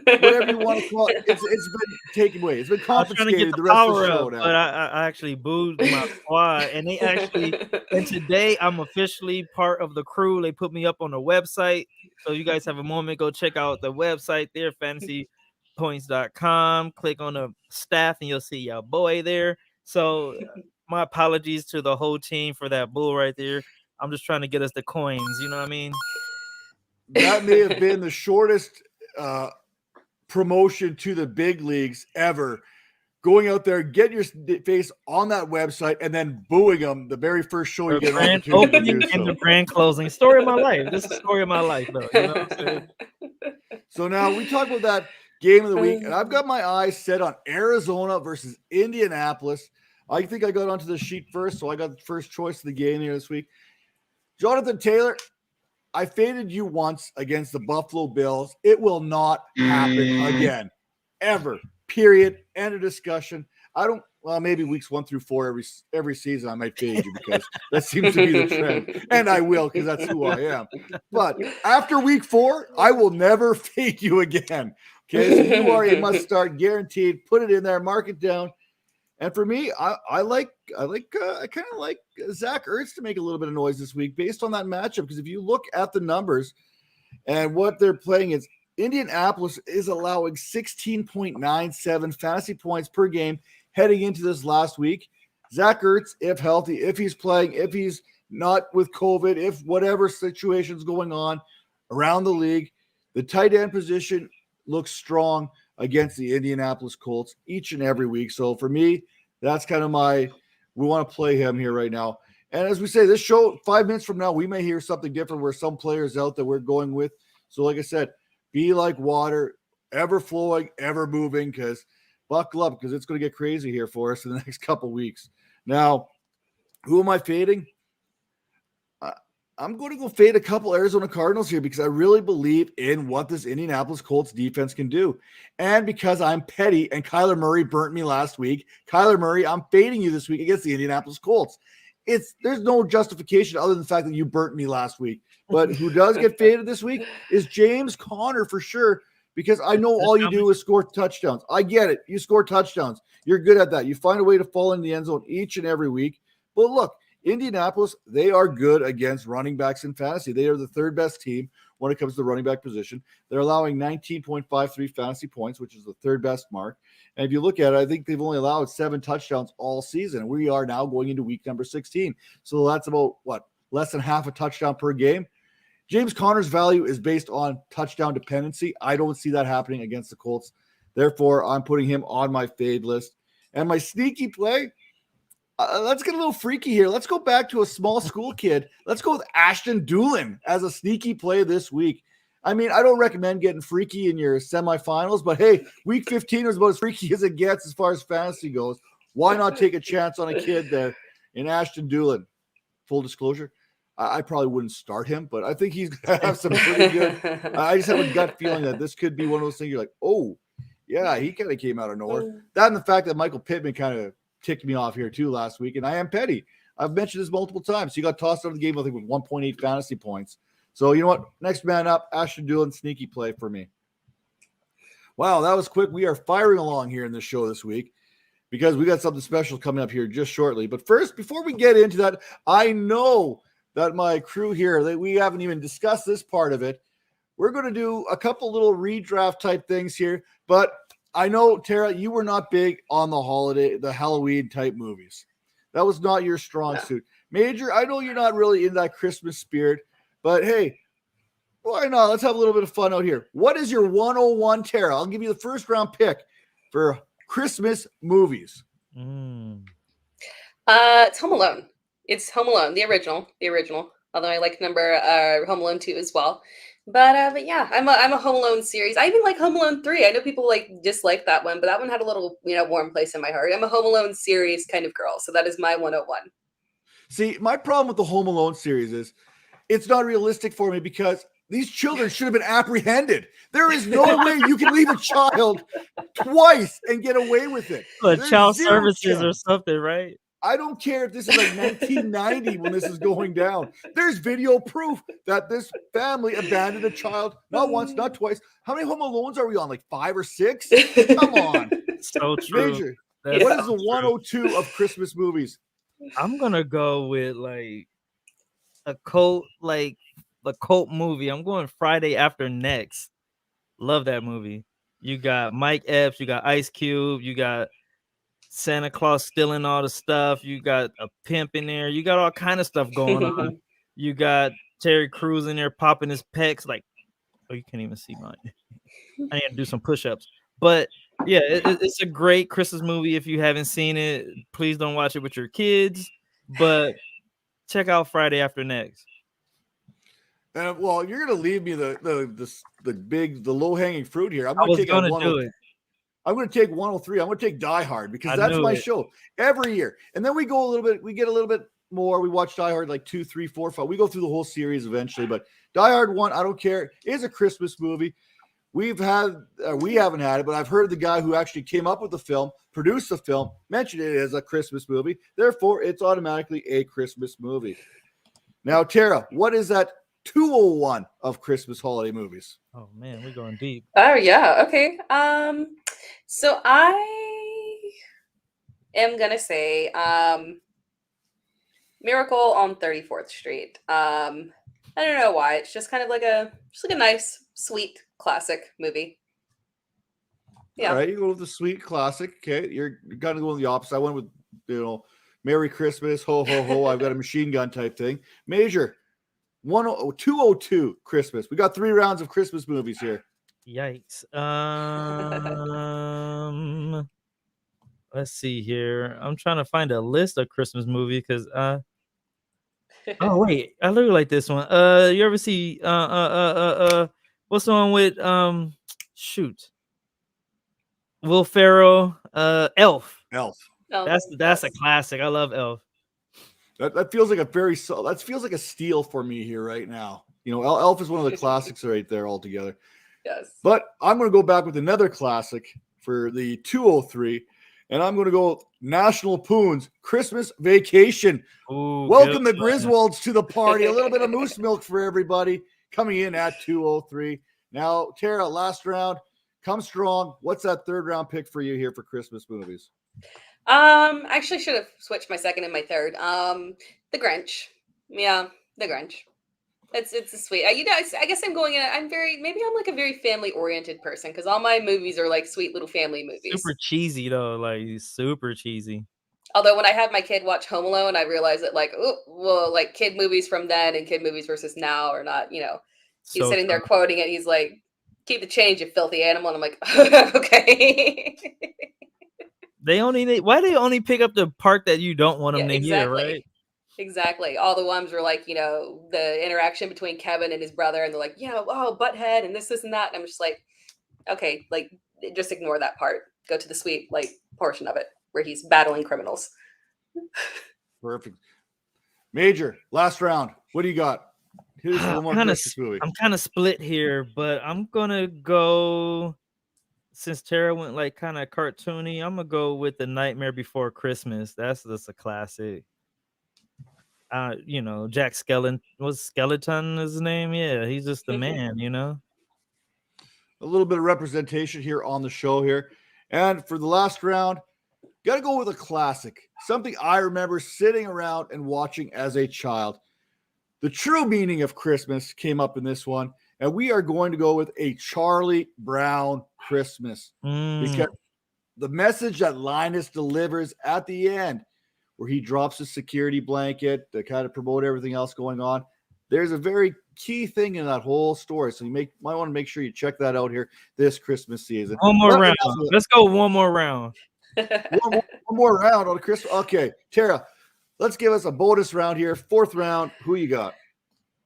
whatever you want to call it, it's been taken away. It's been confiscated the rest of the show now. But I actually booed my squad, and and today I'm officially part of the crew. They put me up on the website, so you guys have a moment, go check out the website there, fantasypoints.com. Click on the staff, and you'll see your boy there. So my apologies to the whole team for that bull right there. I'm just trying to get us the coins. You know what I mean? That may have been the shortest promotion to the big leagues ever. Going out there, getting your face on that website, and then booing them the very first show you get an opportunity to do so. And the brand closing. Story of my life. This is the story of my life, though. You know what I'm saying? So now we talk about that game of the week, and I've got my eyes set on Arizona versus Indianapolis. I think I got onto the sheet first, so I got the first choice of the game here this week. Jonathan Taylor, I faded you once against the Buffalo Bills. It will not happen again, ever. Period. End of discussion. Well, maybe weeks 1 through 4 every season I might fade you because that seems to be the trend, and I will because that's who I am. But after week 4, I will never fade you again. Okay, so you are a must start, guaranteed. Put it in there, mark it down. And for me, I kind of like Zach Ertz to make a little bit of noise this week based on that matchup. Because if you look at the numbers and what they're playing, is Indianapolis is allowing 16.97 fantasy points per game heading into this last week. Zach Ertz, if healthy, if he's playing, if he's not with COVID, if whatever situation's going on around the league, the tight end position looks strong against the Indianapolis Colts each and every week. So for me, that's kind of we want to play him here right now. And as we say, this show, 5 minutes from now, we may hear something different where some players out that we're going with. So like I said, be like water, ever flowing, ever moving, because buckle up because it's going to get crazy here for us in the next couple weeks. Now, who am I fading? I'm going to go fade a couple Arizona Cardinals here because I really believe in what this Indianapolis Colts defense can do. And because I'm petty and Kyler Murray burnt me last week, Kyler Murray, I'm fading you this week against the Indianapolis Colts. There's no justification other than the fact that you burnt me last week. But who does get faded this week is James Conner for sure, because I know all you do is score touchdowns. I get it. You score touchdowns. You're good at that. You find a way to fall in the end zone each and every week. But look, Indianapolis, they are good against running backs in fantasy. They are the third best team when it comes to the running back position. They're allowing 19.53 fantasy points, which is the third best mark. And if you look at it, I think they've only allowed 7 touchdowns all season. We are now going into week number 16. So that's about, less than half a touchdown per game. James Conner's value is based on touchdown dependency. I don't see that happening against the Colts. Therefore, I'm putting him on my fade list. And my sneaky play, let's get a little freaky here. Let's go back to a small school kid. Let's go with Ashton Doolin as a sneaky play this week. I mean, I don't recommend getting freaky in your semifinals, but hey, week 15 was about as freaky as it gets as far as fantasy goes. Why not take a chance on a kid there in Ashton Doolin? Full disclosure, I probably wouldn't start him, but I think he's going to have some pretty good. I just have a gut feeling that this could be one of those things you're like, oh, yeah, he kind of came out of nowhere. That and the fact that Michael Pittman kind of ticked me off here too last week, and I am petty. I've mentioned this multiple times. He got tossed out of the game, I think, with 1.8 fantasy points. So you know what? Next man up, Ashton Doolin, sneaky play for me. Wow, that was quick. We are firing along here in this show this week because we got something special coming up here just shortly. But first, before we get into that, I know that my crew here, that we haven't even discussed this part of it. We're going to do a couple little redraft type things here, but I know, Tera, you were not big on the Halloween type movies. That was not your strong suit. Major, I know you're not really in that Christmas spirit, but hey, why not? Let's have a little bit of fun out here. What is your 101, Tera? I'll give you the first round pick for Christmas movies. It's Home Alone. It's Home Alone, the original. Although I like Home Alone 2 as well. But yeah, I'm a Home Alone series. I even like Home Alone 3. I know people dislike that one, but that one had a little, warm place in my heart. I'm a Home Alone series kind of girl. So that is my 101. See, my problem with the Home Alone series is it's not realistic for me because these children should have been apprehended. There is no way you can leave a child twice and get away with it. Child services or something, right? I don't care if this is like 1990 when this is going down. There's video proof that this family abandoned a child not once, not twice. How many Home Alones are we on? Like 5 or 6? Come on. So true. Major, what is the 102 of Christmas movies? I'm gonna go with a cult movie. I'm going Friday After Next. Love that movie. You got Mike Epps, you got Ice Cube, you got Santa Claus stealing all the stuff. You got a pimp in there. You got all kind of stuff going on. You got Terry Crews in there popping his pecs. You can't even see mine. I need to do some push-ups. But yeah, it's a great Christmas movie. If you haven't seen it, please don't watch it with your kids. But check out Friday After Next. Well, you're gonna leave me the low-hanging fruit here. I'm I was gonna gonna do it. I'm going to take 103. I'm going to take Die Hard because that's my show every year. And then we get a little bit more. We watch Die Hard like 2, 3, 4, 5. We go through the whole series eventually, but Die Hard 1, I don't care, is a Christmas movie. We haven't had it, but I've heard the guy who actually came up with the film, produced the film, mentioned it as a Christmas movie. Therefore, it's automatically a Christmas movie. Now, Tera, what is that 201 of Christmas holiday movies? Oh man, we're going deep. Oh yeah, okay. So I am gonna say Miracle on 34th Street. I don't know why. It's just kind of like a nice, sweet, classic movie. Yeah. All right, you go with the sweet classic. Okay, you're gonna go with the opposite. I went with Merry Christmas, ho ho ho. I've got a machine gun type thing. Major 202 Christmas. We got 3 rounds of Christmas movies here. Yikes. Let's see here. I'm trying to find a list of Christmas movies because oh wait, I really like this one. You ever see what's the one with Will Ferrell, Elf. Elf. Oh, That's a classic. I love Elf. That feels like that feels like a steal for me here right now. Elf is one of the classics right there altogether. Yes. But I'm going to go back with another classic for the 203, and I'm going to go National Poons Christmas Vacation. Ooh, welcome the Griswolds to the party. A little bit of moose milk for everybody coming in at 203. Now, Tera, last round. Come strong. What's that 3rd round pick for you here for Christmas movies? Actually should have switched my 2nd and my 3rd. The Grinch. Yeah, The Grinch. It's a sweet. I guess I'm going in. I'm like a very family oriented person because all my movies are like sweet little family movies. Super cheesy though, like super cheesy. Although when I had my kid watch Home Alone, I realized that like kid movies from then and kid movies versus now are not. He's sitting there quoting it. He's like, "Keep the change, you filthy animal." And I'm like, okay. Why they only pick up the part that you don't want them to hear, right? Exactly. All the ones were like, the interaction between Kevin and his brother, and they're like, butthead and this and that. And I'm just like, okay, like just ignore that part. Go to the sweet portion of it where he's battling criminals. Perfect. Major, last round. What do you got? Here's one more Christmas movie. I'm kind of split here, but I'm gonna go. Since Tera went like kind of cartoony, I'm gonna go with The Nightmare Before Christmas. That's just a classic. Jack Skeleton his name? Yeah, he's just the man, A little bit of representation here on the show here. And for the last round, got to go with a classic. Something I remember sitting around and watching as a child. The true meaning of Christmas came up in this one. And we are going to go with a Charlie Brown Christmas. Because the message that Linus delivers at the end, where he drops his security blanket to kind of promote everything else going on, there's a very key thing in that whole story. So you might want to make sure you check that out here this Christmas season. One more round. Let's go one more round. one more round on Christmas. Okay, Tera, let's give us a bonus round here. 4th round. Who you got?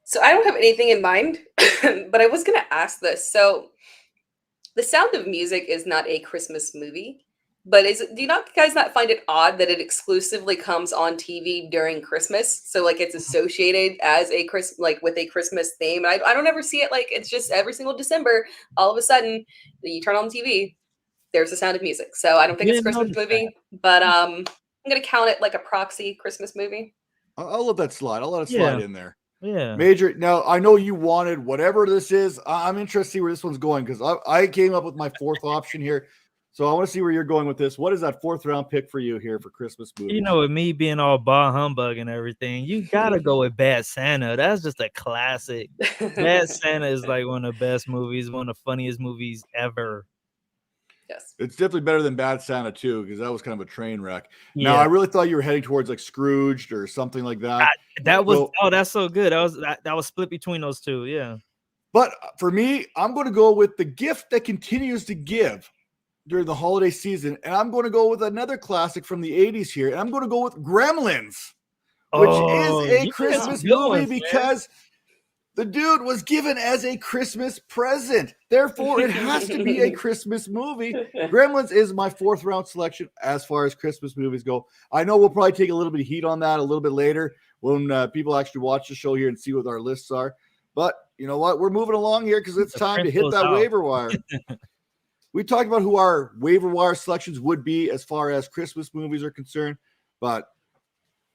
So I don't have anything in mind, but I was going to ask this. So The Sound of Music is not a Christmas movie, but do you guys not find it odd that it exclusively comes on TV during Christmas? So it's associated as with a Christmas theme. I don't ever see it it's just every single December, all of a sudden you turn on TV, there's The Sound of Music. So I don't think it's a Christmas movie, but I'm going to count it like a proxy Christmas movie. I'll let that slide. I'll let it slide in there. Yeah. Major, now I know you wanted whatever this is. I'm interested to see where this one's going because I came up with my 4th option here. So I want to see where you're going with this. What is that 4th round pick for you here for Christmas movies? With me being all bah humbug and everything, you got to go with Bad Santa. That's just a classic. Bad Santa is like one of the best movies, one of the funniest movies ever. Yes. It's definitely better than Bad Santa too, because that was kind of a train wreck. Yeah. Now I really thought you were heading towards Scrooged or something like that. That's so good. That was split between those two. Yeah. But for me, I'm going to go with the gift that continues to give during the holiday season, and I'm going to go with another classic from the 80s here, and I'm going to go with Gremlins, which is a Christmas movie because The dude was given as a Christmas present. Therefore, it has to be a Christmas movie. Gremlins is my 4th round selection as far as Christmas movies go. I know we'll probably take a little bit of heat on that a little bit later when people actually watch the show here and see what our lists are. But you know what? We're moving along here because it's time to hit that waiver wire. We talked about who our waiver wire selections would be as far as Christmas movies are concerned. But,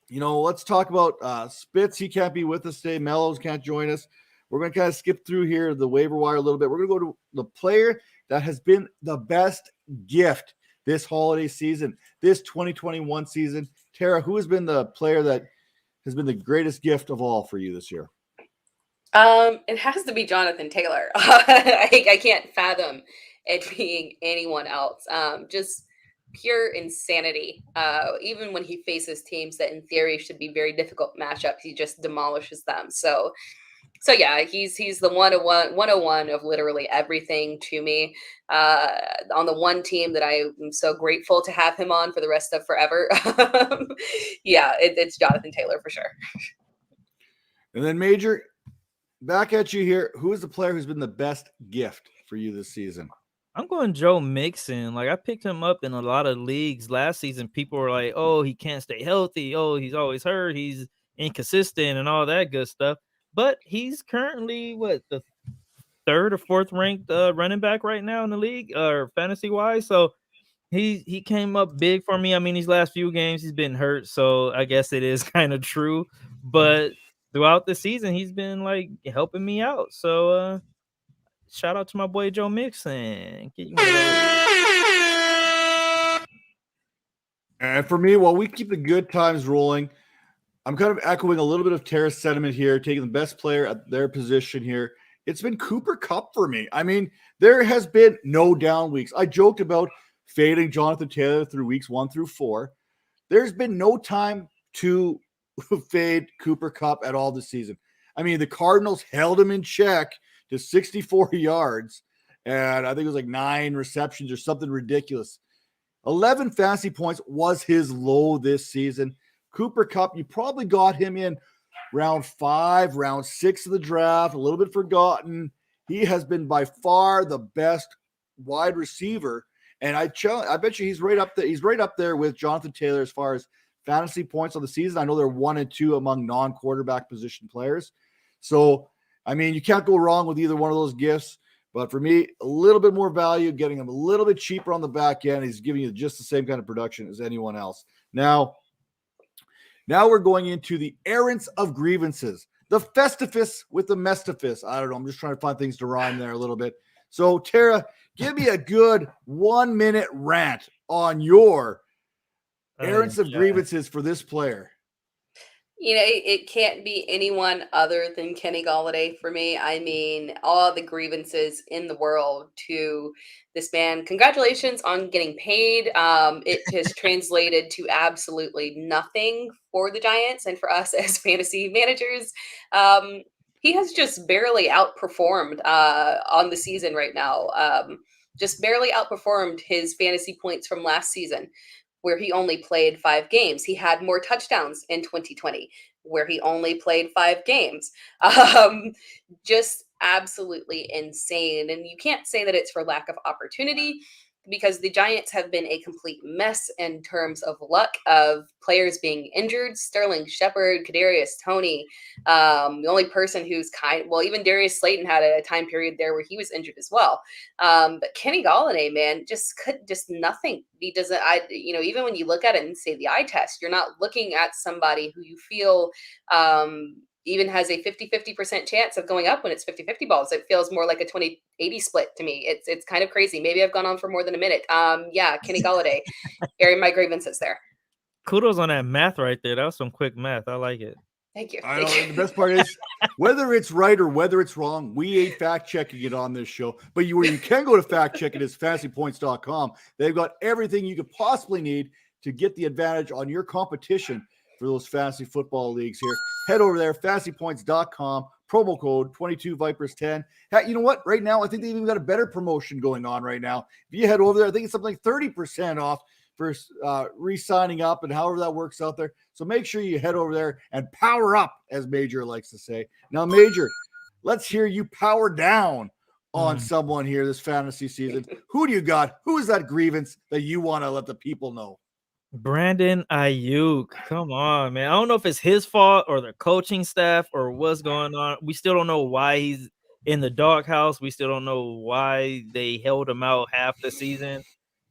let's talk about Spitz. He can't be with us today. Mellows can't join us. We're going to kind of skip through here the waiver wire a little bit. We're going to go to the player that has been the best gift this holiday season, this 2021 season. Tera, who has been the player that has been the greatest gift of all for you this year? It has to be Jonathan Taylor. I can't fathom it being anyone else. Just pure insanity. Even when he faces teams that in theory should be very difficult matchups, he just demolishes them. So yeah, he's the 101 of literally everything to me. On the one team that I am so grateful to have him on for the rest of forever. Yeah, it's Jonathan Taylor for sure. And then Major, back at you here. Who is the player who's been the best gift for you this season? I'm going Joe Mixon. Like, I picked him up in a lot of leagues last season. People were like, oh, he can't stay healthy. Oh, he's always hurt. He's inconsistent and all that good stuff. But he's currently, the 3rd or 4th ranked running back right now in the league, or fantasy-wise. So he came up big for me. I mean, these last few games, he's been hurt. So I guess it is kind of true. But throughout the season, he's been, like, helping me out. So, shout out to my boy Joe Mixon. And for me, while we keep the good times rolling, I'm kind of echoing a little bit of Tera's sentiment here, taking the best player at their position here. It's been Cooper Kupp for me. I mean, there has been no down weeks. I joked about fading Jonathan Taylor through weeks 1 through 4. There's been no time to fade Cooper Kupp at all this season. I mean, the Cardinals held him in check to 64 yards, and I think it was like 9 receptions or something ridiculous. 11 fantasy points was his low this season. Cooper Kupp, you probably got him in round 5, round 6 of the draft, a little bit forgotten. He has been by far the best wide receiver, and I bet you he's right up there. He's right up there with Jonathan Taylor as far as fantasy points on the season. I know they're 1 and 2 among non-quarterback position players. So, I mean, you can't go wrong with either one of those gifts. But for me, a little bit more value, getting him a little bit cheaper on the back end. He's giving you just the same kind of production as anyone else. Now we're going into the errands of grievances. The Festivus with the Mestifus. I don't know. I'm just trying to find things to rhyme there a little bit. So, Tera, give me a good 1-minute rant on your errands of grievances for this player. It can't be anyone other than Kenny Galladay for me. I mean, all the grievances in the world to this man. Congratulations on getting paid. It has translated to absolutely nothing for the Giants and for us as fantasy managers. He has just barely outperformed on the season right now. Just barely outperformed his fantasy points from last season, where he only played 5 games. He had more touchdowns in 2020, where he only played 5 games. Just absolutely insane. And you can't say that it's for lack of opportunity, because the Giants have been a complete mess in terms of luck of players being injured. Sterling Shepard, Kadarius Toney, the only person who's even Darius Slayton had a time period there where he was injured as well. But Kenny Galladay, man, just nothing. He doesn't, even when you look at it and say the eye test, you're not looking at somebody who you feel even has a 50-50% chance of going up when it's 50-50 balls. It feels more like a 20-80 split to me. It's kind of crazy. Maybe I've gone on for more than a minute. Kenny Galladay, airing my grievances there. Kudos on that math right there. That was some quick math. I like it. Thank you. I know. The best part is whether it's right or whether it's wrong, we ain't fact checking it on this show. But where you can go to fact check it is fantasypoints.com. They've got everything you could possibly need to get the advantage on your competition for those fantasy football leagues here. Head over there, fantasypoints.com, promo code 22Vipers10. You know what? Right now, I think they've even got a better promotion going on right now. If you head over there, I think it's something like 30% off for re-signing up and however that works out there. So make sure you head over there and power up, as Major likes to say. Now, Major, let's hear you power down on someone here this fantasy season. Who do you got? Who is that grievance that you want to let the people know? Brandon Ayuk. Come on, man. I don't know if it's his fault or the coaching staff or what's going on. We still don't know why he's in the doghouse. We still don't know why they held him out half the season.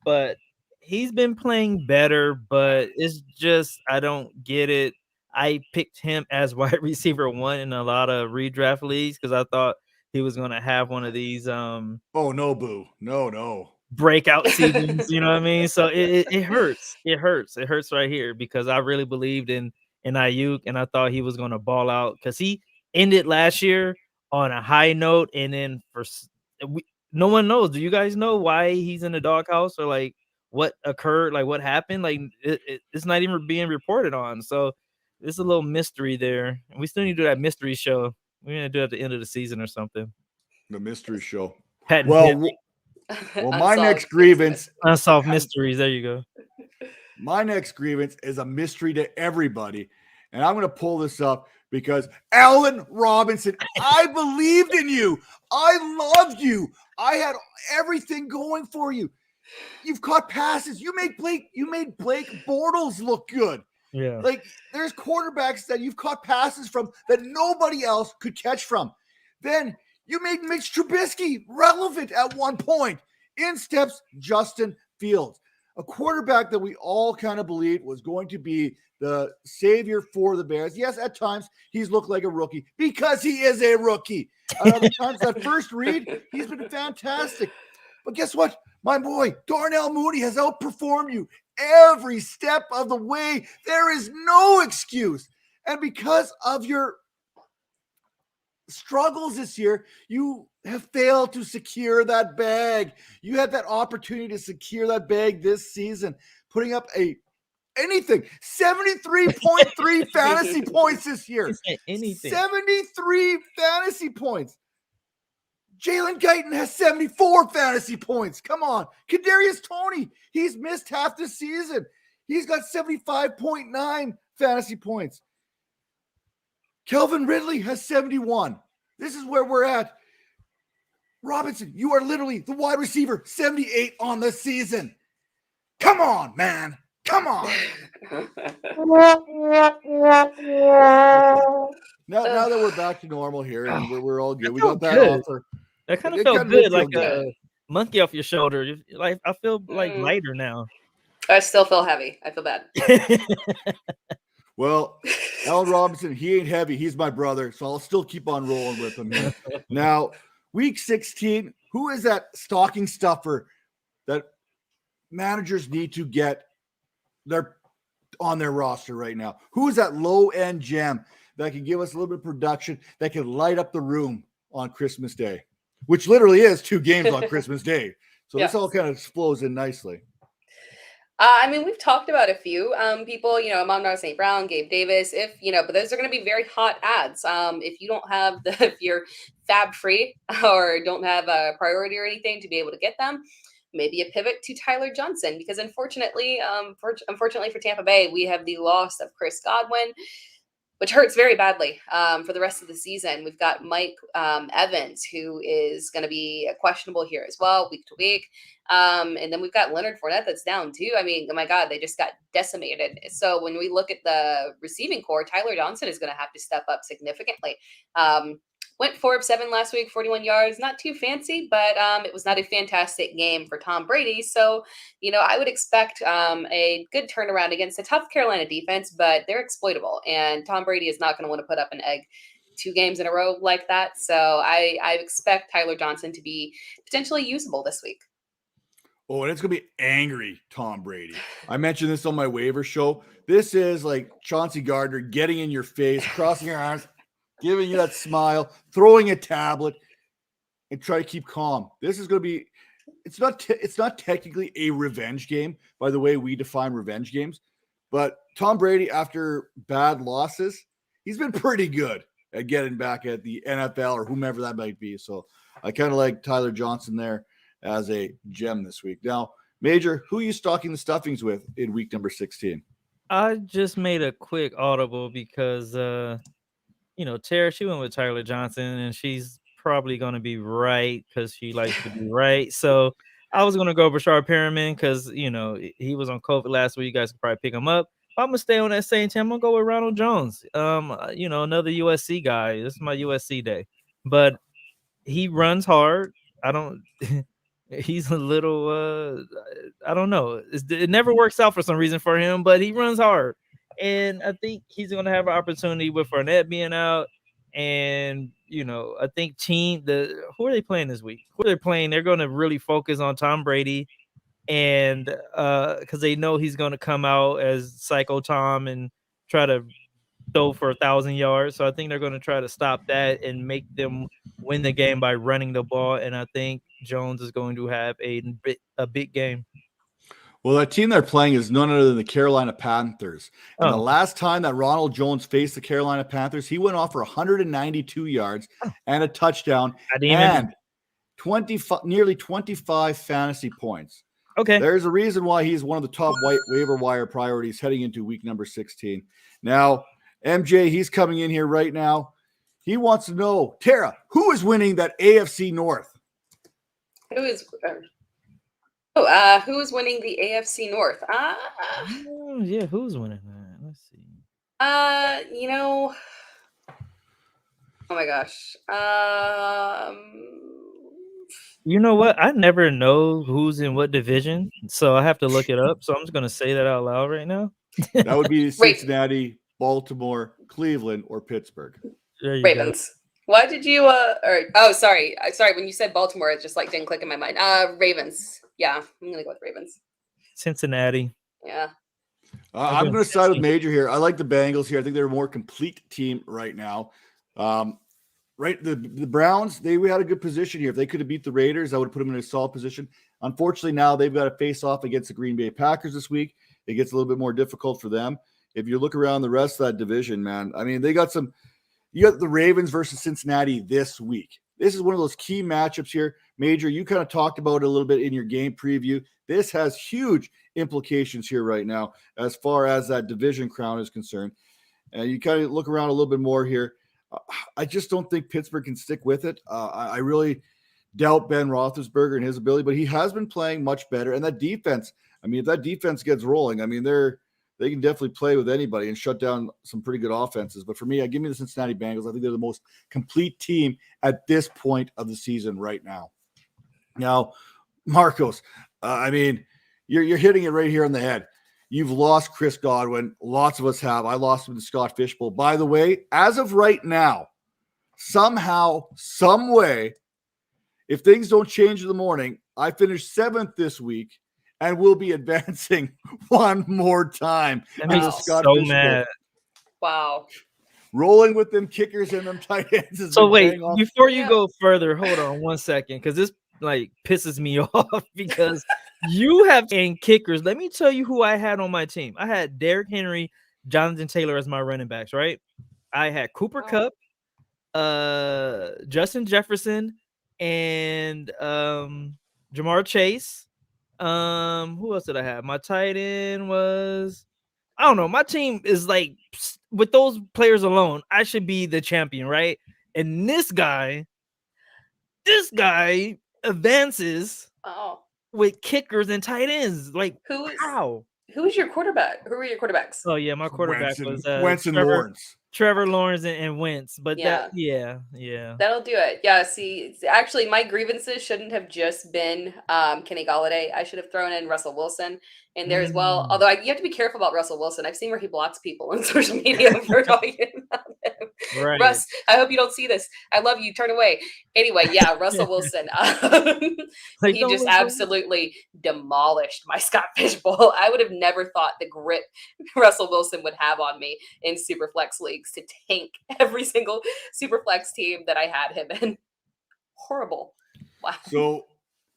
But he's been playing better, but it's just I don't get it. I picked him as wide receiver 1 in a lot of redraft leagues because I thought he was going to have one of these Oh no, boo. No. breakout seasons, you know what I mean? So it hurts. It hurts right here because I really believed in Ayuk and I thought he was going to ball out because he ended last year on a high note, and then no one knows. Do you guys know why he's in the doghouse or like what occurred, like what happened? Like it's not even being reported on. So it's a little mystery there. We still need to do that mystery show. We're gonna do it at the end of the season or something. The mystery show. Well, my next grievance. Unsolved mysteries. There you go. My next grievance is a mystery to everybody. And I'm going to pull this up because Allen Robinson, I believed in you. I loved you. I had everything going for you. You've caught passes. You made Blake Bortles look good. Yeah. Like there's quarterbacks that you've caught passes from that nobody else could catch from. Then you made Mitch Trubisky relevant at one point. In steps Justin Fields, a quarterback that we all kind of believed was going to be the savior for the Bears. Yes, at times he's looked like a rookie because he is a rookie. At other times, that first read, he's been fantastic. But guess what? My boy, Darnell Mooney has outperformed you every step of the way. There is no excuse. And because of your struggles this year, you have failed to secure that bag. You had that opportunity to secure that bag this season, putting up 73.3 fantasy points this year. Anything. 73 fantasy points. Jalen Guyton has 74 fantasy points. Come on. Kadarius Toney, he's missed half the season. He's got 75.9 fantasy points. Kelvin Ridley has 71. This is where we're at. Robinson, you are literally the wide receiver 78 on the season. Come on, man. Come on. Now that we're back to normal here and we're all good. We got that offer. That kind of felt good, like a monkey off your shoulder. Like I feel like lighter now. I still feel heavy. I feel bad. Well, Allen Robinson, he ain't heavy. He's my brother, so I'll still keep on rolling with him here. Now, week 16, who is that stocking stuffer that managers need to get on their roster right now? Who is that low-end gem that can give us a little bit of production that can light up the room on Christmas Day, which literally is 2 games on Christmas Day. So this all kind of flows in nicely. I mean, we've talked about a few people, Amon St. Brown, Gabe Davis, but those are going to be very hot ads. If you don't have if you're fab free or don't have a priority or anything to be able to get them, maybe a pivot to Tyler Johnson, because unfortunately for Tampa Bay, we have the loss of Chris Godwin, which hurts very badly for the rest of the season. We've got Mike Evans, who is going to be questionable here as well, week to week. And then we've got Leonard Fournette that's down too. I mean, oh my God, they just got decimated. So when we look at the receiving core, Tyler Johnson is going to have to step up significantly. Went 4 of 7 last week, 41 yards, not too fancy, but it was not a fantastic game for Tom Brady. So, I would expect a good turnaround against a tough Carolina defense, but they're exploitable. And Tom Brady is not going to want to put up an egg 2 games in a row like that. So I expect Tyler Johnson to be potentially usable this week. Oh, and it's going to be angry Tom Brady. I mentioned this on my waiver show. This is like Chauncey Gardner getting in your face, crossing your arms, giving you that smile, throwing a tablet, and try to keep calm. This is going to be – it's not technically a revenge game, by the way we define revenge games. But Tom Brady, after bad losses, he's been pretty good at getting back at the NFL or whomever that might be. So I kind of like Tyler Johnson there as a gem this week. Now, Major, who are you stocking the stuffings with in week number 16? I just made a quick audible because Tera, she went with Tyler Johnson, and she's probably going to be right because she likes to be right. So I was going to go Bashar Perriman because, he was on COVID last week. You guys could probably pick him up. If I'm going to stay on that same team, I'm going to go with Ronald Jones. Another USC guy. This is my USC day. But he runs hard. He's a little, I don't know. It never works out for some reason for him, but he runs hard. And I think he's going to have an opportunity with Fournette being out. And, I think who are they playing this week? Who are they playing? They're going to really focus on Tom Brady. And because they know he's going to come out as Psycho Tom and try to throw for 1,000 yards. So I think they're going to try to stop that and make them win the game by running the ball. And I think Jones is going to have a big game. Well, that team they're playing is none other than the Carolina Panthers. And the last time that Ronald Jones faced the Carolina Panthers, he went off for 192 yards and a touchdown and nearly 25 fantasy points. Okay. There's a reason why he's one of the top waiver wire priorities heading into week number 16. Now, MJ, he's coming in here right now. He wants to know, Tera, who is winning that AFC North? Who is winning the AFC North? Who's winning that? Let's see. Oh my gosh. You know what? I never know who's in what division, so I have to look it up. So I'm just going to say that out loud right now. That would be Cincinnati, Baltimore, Cleveland, or Pittsburgh. Ravens. Why did you sorry. When you said Baltimore, it just didn't click in my mind. Ravens. Yeah, I'm gonna go with Ravens. Cincinnati. Yeah. I'm going to side with Major here. I like the Bengals here. I think they're a more complete team right now. Right, the Browns, we had a good position here. If they could have beat the Raiders, I would have put them in a solid position. Unfortunately, now they've got to face off against the Green Bay Packers this week. It gets a little bit more difficult for them. If you look around the rest of that division, man, I mean, you got the Ravens versus Cincinnati this week. This is one of those key matchups here. Major, you kind of talked about it a little bit in your game preview. This has huge implications here right now as far as that division crown is concerned. And you kind of look around a little bit more here. I just don't think Pittsburgh can stick with it. I really doubt Ben Roethlisberger and his ability, but he has been playing much better. And that defense, I mean, if that defense gets rolling, I mean, they can definitely play with anybody and shut down some pretty good offenses. But for me, give me the Cincinnati Bengals. I think they're the most complete team at this point of the season right now. Now, Marcos, I mean, you're hitting it right here on the head. You've lost Chris Godwin. Lots of us have. I lost him to Scott Fishbowl. By the way, as of right now, somehow, some way, if things don't change in the morning, I finished 7th this week and will be advancing one more time. That makes me so mad. Wow. Rolling with them kickers and them tight ends. So wait, before you go further, hold on 1 second, because this pisses me off because you have in kickers. Let me tell you who I had on my team. I had Derrick Henry, Jonathan Taylor as my running backs, right? I had Cooper Kupp, Justin Jefferson, and Jamar Chase. Who else did I have? My tight end was, I don't know. My team is with those players alone, I should be the champion, right? And this guy advances with kickers and tight ends. Who's your quarterback? Who were your quarterbacks? Oh yeah, my quarterback was Wentz and Lawrence. Trevor Lawrence and Wentz, but yeah, that'll do it. Yeah, see, actually, my grievances shouldn't have just been Kenny Golladay. I should have thrown in Russell Wilson in there as well. Although you have to be careful about Russell Wilson. I've seen where he blocks people on social media for talking about him. Right. Russ, I hope you don't see this. I love you. Turn away. Anyway, yeah, Russell Wilson. He just absolutely demolished my Scott Fishbowl. I would have never thought the grip Russell Wilson would have on me in Superflex leagues to tank every single Superflex team that I had him in. Horrible. Wow. So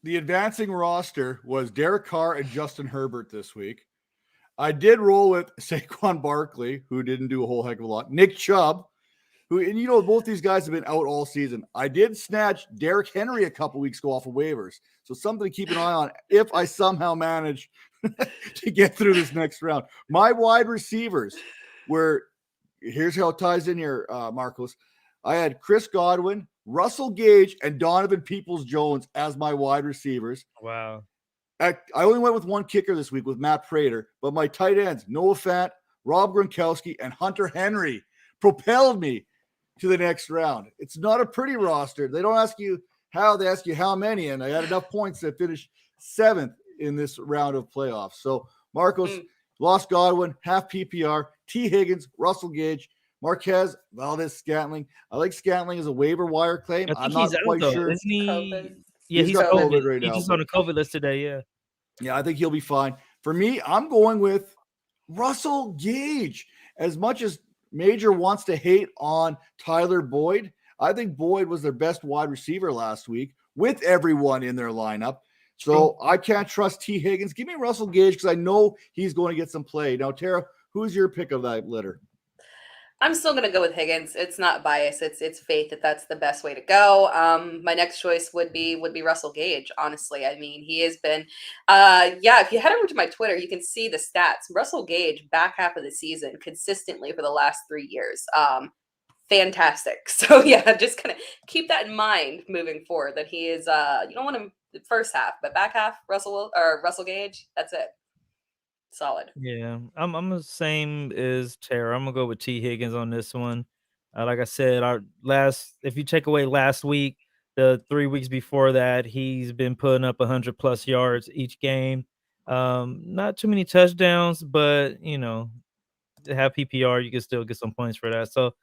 the advancing roster was Derek Carr and Justin Herbert this week. I did roll with Saquon Barkley, who didn't do a whole heck of a lot. Nick Chubb, and both these guys have been out all season. I did snatch Derrick Henry a couple weeks ago off of waivers. So something to keep an eye on if I somehow manage to get through this next round. My wide receivers were here's how it ties in here, Marcos. I had Chris Godwin, Russell Gage, and Donovan Peoples-Jones as my wide receivers. Wow. I only went with one kicker this week with Matt Prater, but my tight ends, Noah Fant, Rob Gronkowski, and Hunter Henry propelled me to the next round. It's not a pretty roster. They don't ask you how, they ask you how many, and I had enough points to finish 7th in this round of playoffs. So Marcos lost Godwin, half PPR, T. Higgins, Russell Gage, Marquez, Valdez-Scantling. I like Scantling as a waiver wire claim. I'm not quite sure. Isn't he? COVID. Yeah, He's got COVID right He's now, just but- on the COVID list today. Yeah. Yeah, I think he'll be fine. For me, I'm going with Russell Gage. As much as Major wants to hate on Tyler Boyd, I think Boyd was their best wide receiver last week with everyone in their lineup. So I can't trust T. Higgins. Give me Russell Gage because I know he's going to get some play. Now, Tara, who's your pick of that litter? I'm still going to go with Higgins. It's not bias. It's faith that that's the best way to go. My next choice would be Russell Gage. Honestly, I mean, he has been, if you head over to my Twitter, you can see the stats. Russell Gage back half of the season consistently for the last 3 years. Fantastic. So yeah, just kind of keep that in mind moving forward. That he is, you don't want him the first half, but back half Russell Gage. That's it. Solid. Yeah, I'm the same as Tara. I'm gonna go with T. Higgins on this one. Like I said, if you take away last week, the 3 weeks before that, he's been putting up 100+ yards each game. Not too many touchdowns, but to have PPR, you can still get some points for that. So,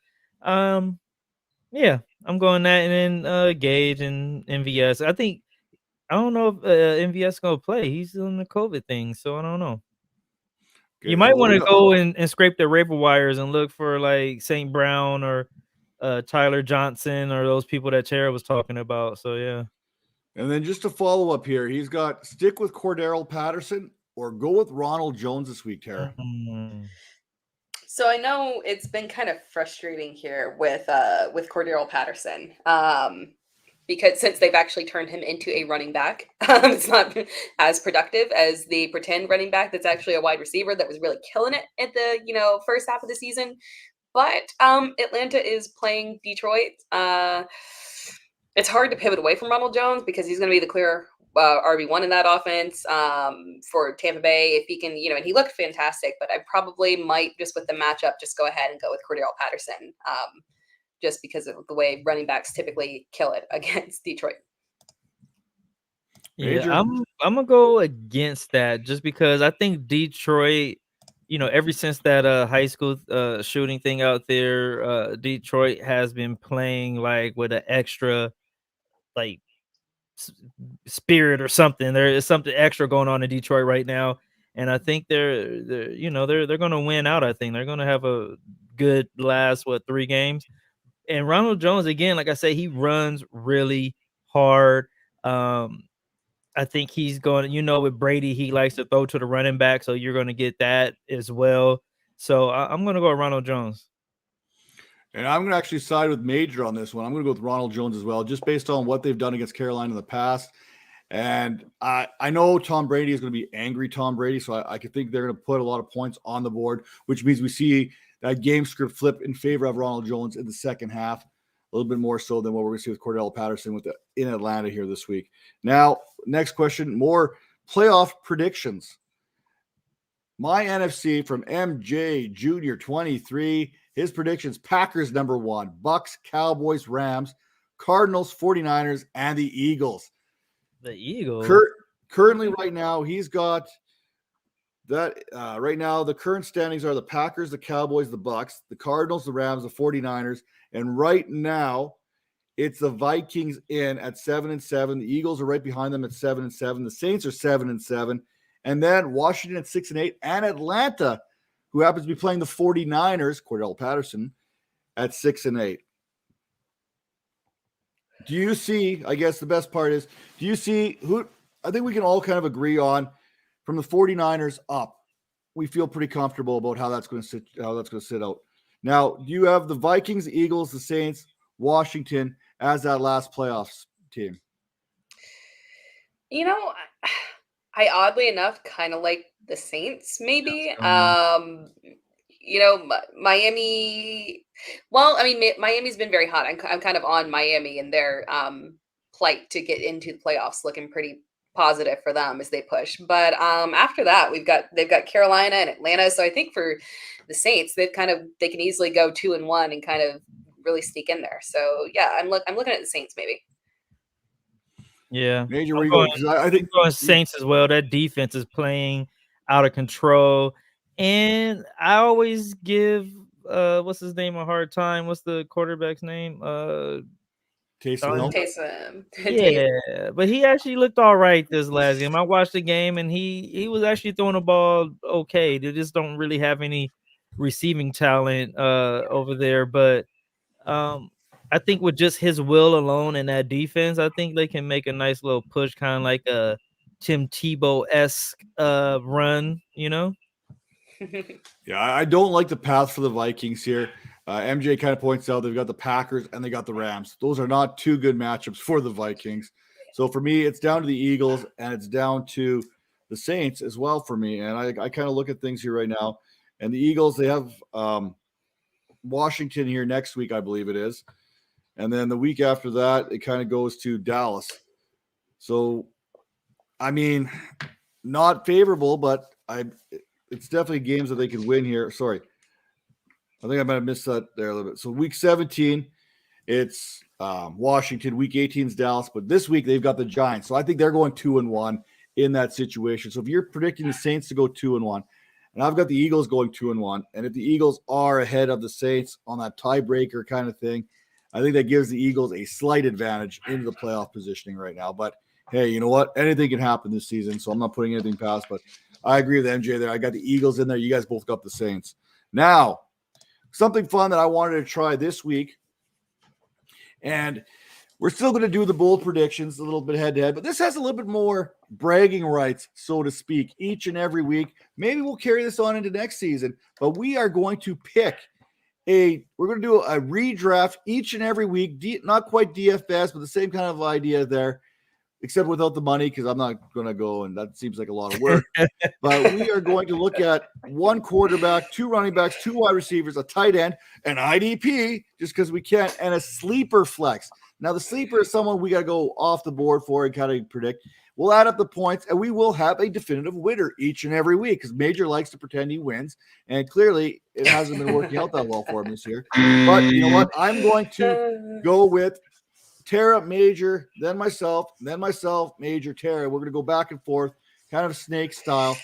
yeah, I'm going that, and then Gage and MVS. I don't know if MVS gonna play. He's doing the COVID thing, so I don't know. Okay, You might well, want to go and scrape the waiver wires and look for like St. Brown or Tyler Johnson or those people that Tara was talking about. So yeah. And then just to follow up here, he's got stick with Cordero Patterson or go with Ronald Jones this week, Tara. So I know it's been kind of frustrating here with Cordero Patterson. Because since they've actually turned him into a running back, it's not as productive as the pretend running back that's actually a wide receiver that was really killing it at the first half of the season. But Atlanta is playing Detroit. It's hard to pivot away from Ronald Jones because he's going to be the clear RB1 in that offense for Tampa Bay. If he can, and he looked fantastic, but I probably might just with the matchup just go ahead and go with Cordell Patterson. Just because of the way running backs typically kill it against Detroit. Yeah, I'm gonna go against that just because I think Detroit, ever since that high school shooting thing out there, Detroit has been playing like with an extra like spirit or something. There is something extra going on in Detroit right now, and I think they're gonna win out. I think they're gonna have a good last 3 games. And Ronald Jones, again, like I say, he runs really hard. I think he's going, with Brady, he likes to throw to the running back, so you're going to get that as well. So I'm going to go with Ronald Jones. And I'm going to actually side with Major on this one. I'm going to go with Ronald Jones as well, just based on what they've done against Carolina in the past. And I know Tom Brady is going to be angry Tom Brady, so I could think they're going to put a lot of points on the board, which means we see that game script flip in favor of Ronald Jones in the second half, a little bit more so than what we're going to see with Cordell Patterson in Atlanta here this week. Now, next question, more playoff predictions. My NFC from MJ Jr. 23, his predictions, Packers number 1, Bucks, Cowboys, Rams, Cardinals, 49ers, and the Eagles. The Eagles? Currently right now, he's got that right now, the current standings are the Packers, the Cowboys, the Bucks, the Cardinals, the Rams, the 49ers. And right now, it's the Vikings in at 7-7. The Eagles are right behind them at 7-7. The Saints are 7-7. And then Washington at 6-8. And Atlanta, who happens to be playing the 49ers, Cordell Patterson, at 6-8. Do you see, I guess the best part is, do you see who, I think we can all kind of agree on, from the 49ers up, we feel pretty comfortable about how that's going to sit out. Now, do you have the Vikings, the Eagles, the Saints, Washington as that last playoffs team? I oddly enough kind of like the Saints, maybe. Miami. Well, I mean, Miami's been very hot. I'm kind of on Miami and their plight to get into the playoffs, looking pretty positive for them as they push. But after that, they've got Carolina and Atlanta. So I think for the Saints, they can easily go 2-1 and kind of really sneak in there. So yeah, I'm looking at the Saints maybe. Yeah, Major, where you going? 'Cause I think I'm going Saints as well. That defense is playing out of control, and I always give what's his name a hard time. What's the quarterback's name? Taysom Hill. Taysom. Yeah, but he actually looked all right this last game. I watched the game, and he was actually throwing the ball okay. They just don't really have any receiving talent over there, but I think with just his will alone in that defense, I think they can make a nice little push, kind of like a Tim Tebow-esque run, Yeah, I don't like the path for the Vikings here. MJ kind of points out they've got the Packers and they got the Rams. Those are not two good matchups for the Vikings. So for me, it's down to the Eagles and it's down to the Saints as well for me. And I kind of look at things here right now. And the Eagles, they have Washington here next week, I believe it is. And then the week after that, it kind of goes to Dallas. So, I mean, not favorable, but it's definitely games that they can win here. Sorry. I think I might have missed that there a little bit. So week 17, it's Washington. Week 18 is Dallas. But this week, they've got the Giants. So I think they're going 2-1 in that situation. So if you're predicting the Saints to go 2-1, and I've got the Eagles going 2-1, and if the Eagles are ahead of the Saints on that tiebreaker kind of thing, I think that gives the Eagles a slight advantage into the playoff positioning right now. But, hey, you know what? Anything can happen this season, so I'm not putting anything past. But I agree with MJ there. I got the Eagles in there. You guys both got the Saints. Now, something fun that I wanted to try this week, and we're still going to do the bold predictions a little bit head-to-head, but this has a little bit more bragging rights, so to speak, each and every week. Maybe we'll carry this on into next season, but we are going to pick we're going to do a redraft each and every week, not quite DFS, but the same kind of idea there, except without the money, because I'm not going to go, and that seems like a lot of work. But we are going to look at one quarterback, two running backs, two wide receivers, a tight end, an IDP, just because we can, and a sleeper flex. Now, the sleeper is someone we got to go off the board for and kind of predict. We'll add up the points, and we will have a definitive winner each and every week because Major likes to pretend he wins, and clearly it hasn't been working out that well for him this year. But you know what? I'm going to go with Tera, Major, then myself, Major, Tera. We're going to go back and forth, kind of snake style.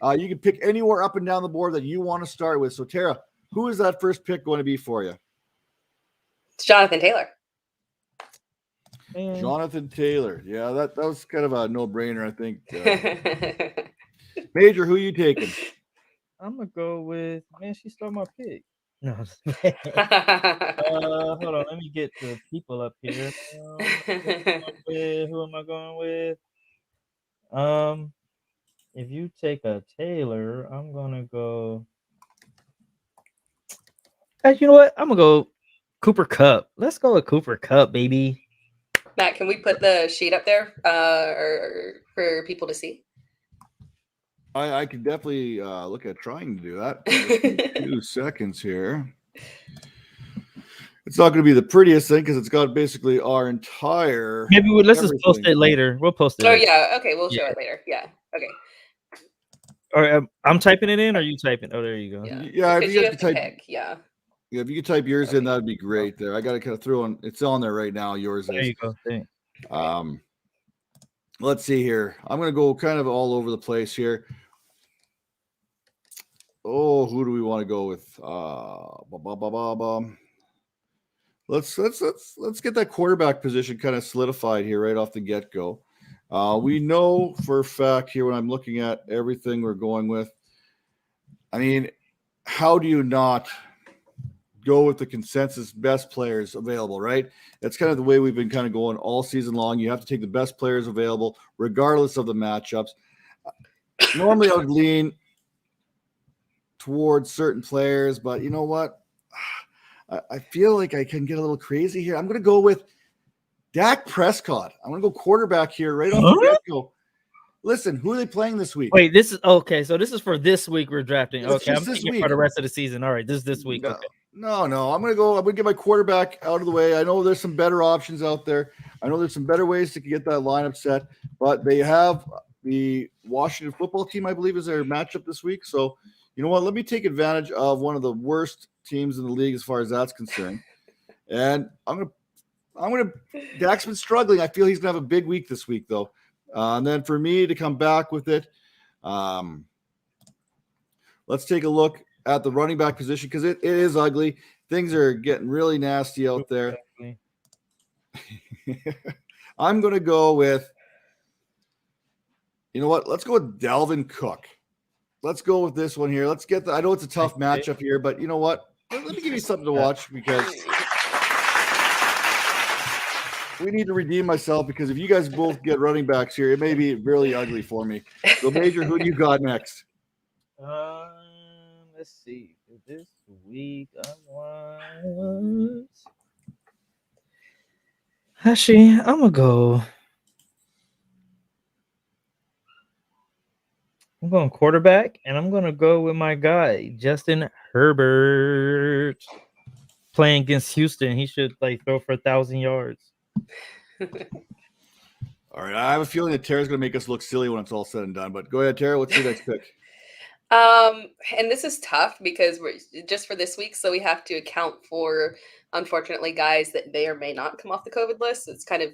You can pick anywhere up and down the board that you want to start with. So, Tera, who is that first pick going to be for you? It's Jonathan Taylor. Jonathan Taylor. Yeah, that was kind of a no-brainer, I think. Major, who are you taking? I'm going to go with, she stole my pick. No. Hold on, let me get the people up here. Who am I going with? If you take a Taylor, I'm gonna go. Hey, you know what? I'm gonna go Cooper Kupp. Let's go with Cooper Kupp, baby. Matt, can we put the sheet up there or for people to see? I could definitely look at trying to do that. 2 seconds here. It's not going to be the prettiest thing because it's got basically our entire. Maybe let's just post it later. We'll post it. Oh, yeah. Okay. We'll show it later. Yeah. Okay. All right. I'm typing it in or you typing? Oh, there you go. Yeah. If you have to type. Yeah, if you could type yours in, that would be great there. I got to kind of throw on. It's on there right now. Yours there is. There you go. Let's see here. I'm going to go kind of all over the place here. Oh, who do we want to go with? Let's get that quarterback position kind of solidified here right off the get-go. We know for a fact here when I'm looking at everything we're going with, I mean, how do you not go with the consensus best players available, right? That's kind of the way we've been kind of going all season long. You have to take the best players available regardless of the matchups. Normally I would lean towards certain players, but you know what? I feel like I can get a little crazy here. I'm going to go with Dak Prescott. I'm going to go quarterback here right off the get-go. Listen, who are they playing this week? Wait, this is okay. So this is for this week we're drafting. It's Okay, I'm just this thinking week. for the rest of the season. All right, this week. No, Okay. no. I'm gonna get my quarterback out of the way. I know there's some better options out there. I know there's some better ways to get that lineup set, but they have the Washington football team, I believe, is their matchup this week. So you know what? Let me take advantage of one of the worst teams in the league as far as that's concerned. And I'm gonna Dak's been struggling. I feel he's gonna have a big week this week, though. And then for me to come back with it, let's take a look at the running back position because it is ugly. Things are getting really nasty out there. I'm going to go with, you know what? Let's go with Dalvin Cook. Let's go with this one here. Let's get I know it's a tough matchup here, but you know what? Let me give you something to watch because we need to redeem myself because if you guys both get running backs here, it may be really ugly for me. So, Major, who do you got next? Let's see. This week I want. Actually, I'm gonna go. I'm going quarterback, and I'm gonna go with my guy Justin Herbert. Playing against Houston, he should throw for 1,000 yards. All right, I have a feeling that Tara's going to make us look silly when it's all said and done. But go ahead, Tara. What's your next pick? And this is tough because we're just for this week, so we have to account for, unfortunately, guys that may or may not come off the COVID list. So it's kind of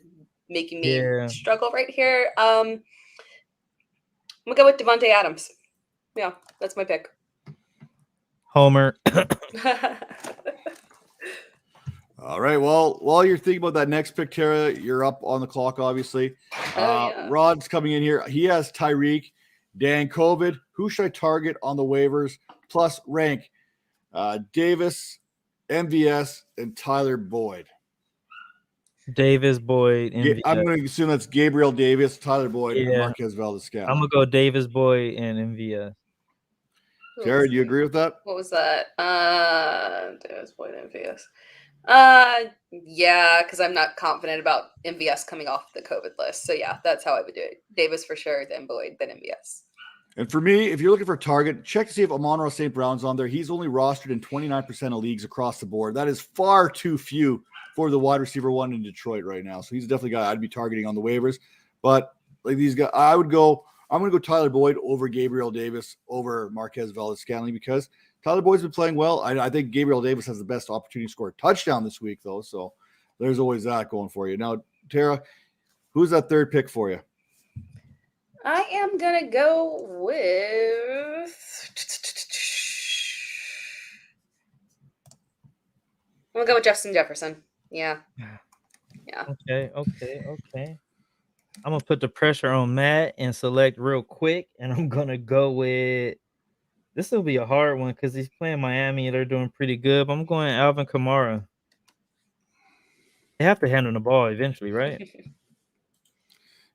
making me struggle right here. I'm gonna go with Devonte Adams. Yeah, that's my pick. Homer. All right. Well, while you're thinking about that next pick, Tara, you're up on the clock, obviously. Rod's coming in here. He has Tyreek, Dan COVID. Who should I target on the waivers? Plus rank Davis, MVS, and Tyler Boyd. Davis, Boyd, MVS. I'm going to assume that's Gabriel Davis, Tyler Boyd, and Marquez Valdez-Scantling. I'm going to go Davis, Boyd, and MVS. Tara, do you agree with that? What was that? Davis, Boyd, MVS. Yeah, because I'm not confident about MVS coming off the COVID list. So yeah, that's how I would do it. Davis for sure, then Boyd, then MVS. And for me, if you're looking for a target, check to see if Amon-Ra St. Brown's on there. He's only rostered in 29% of leagues across the board. That is far too few for the wide receiver one in Detroit right now. So he's definitely a guy I'd be targeting on the waivers. But like these guys, I'm going to go Tyler Boyd over Gabriel Davis over Marquez Valdez-Scantling because Tyler Boyd's been playing well. I think Gabriel Davis has the best opportunity to score a touchdown this week, though. So there's always that going for you. Now, Tara, who's that third pick for you? I am going to go with... I'm going to go with Justin Jefferson. Yeah. Okay. I'm going to put the pressure on Matt and select real quick, and I'm going to go with – this will be a hard one because he's playing Miami and they're doing pretty good, but I'm going Alvin Kamara. They have to handle the ball eventually, right?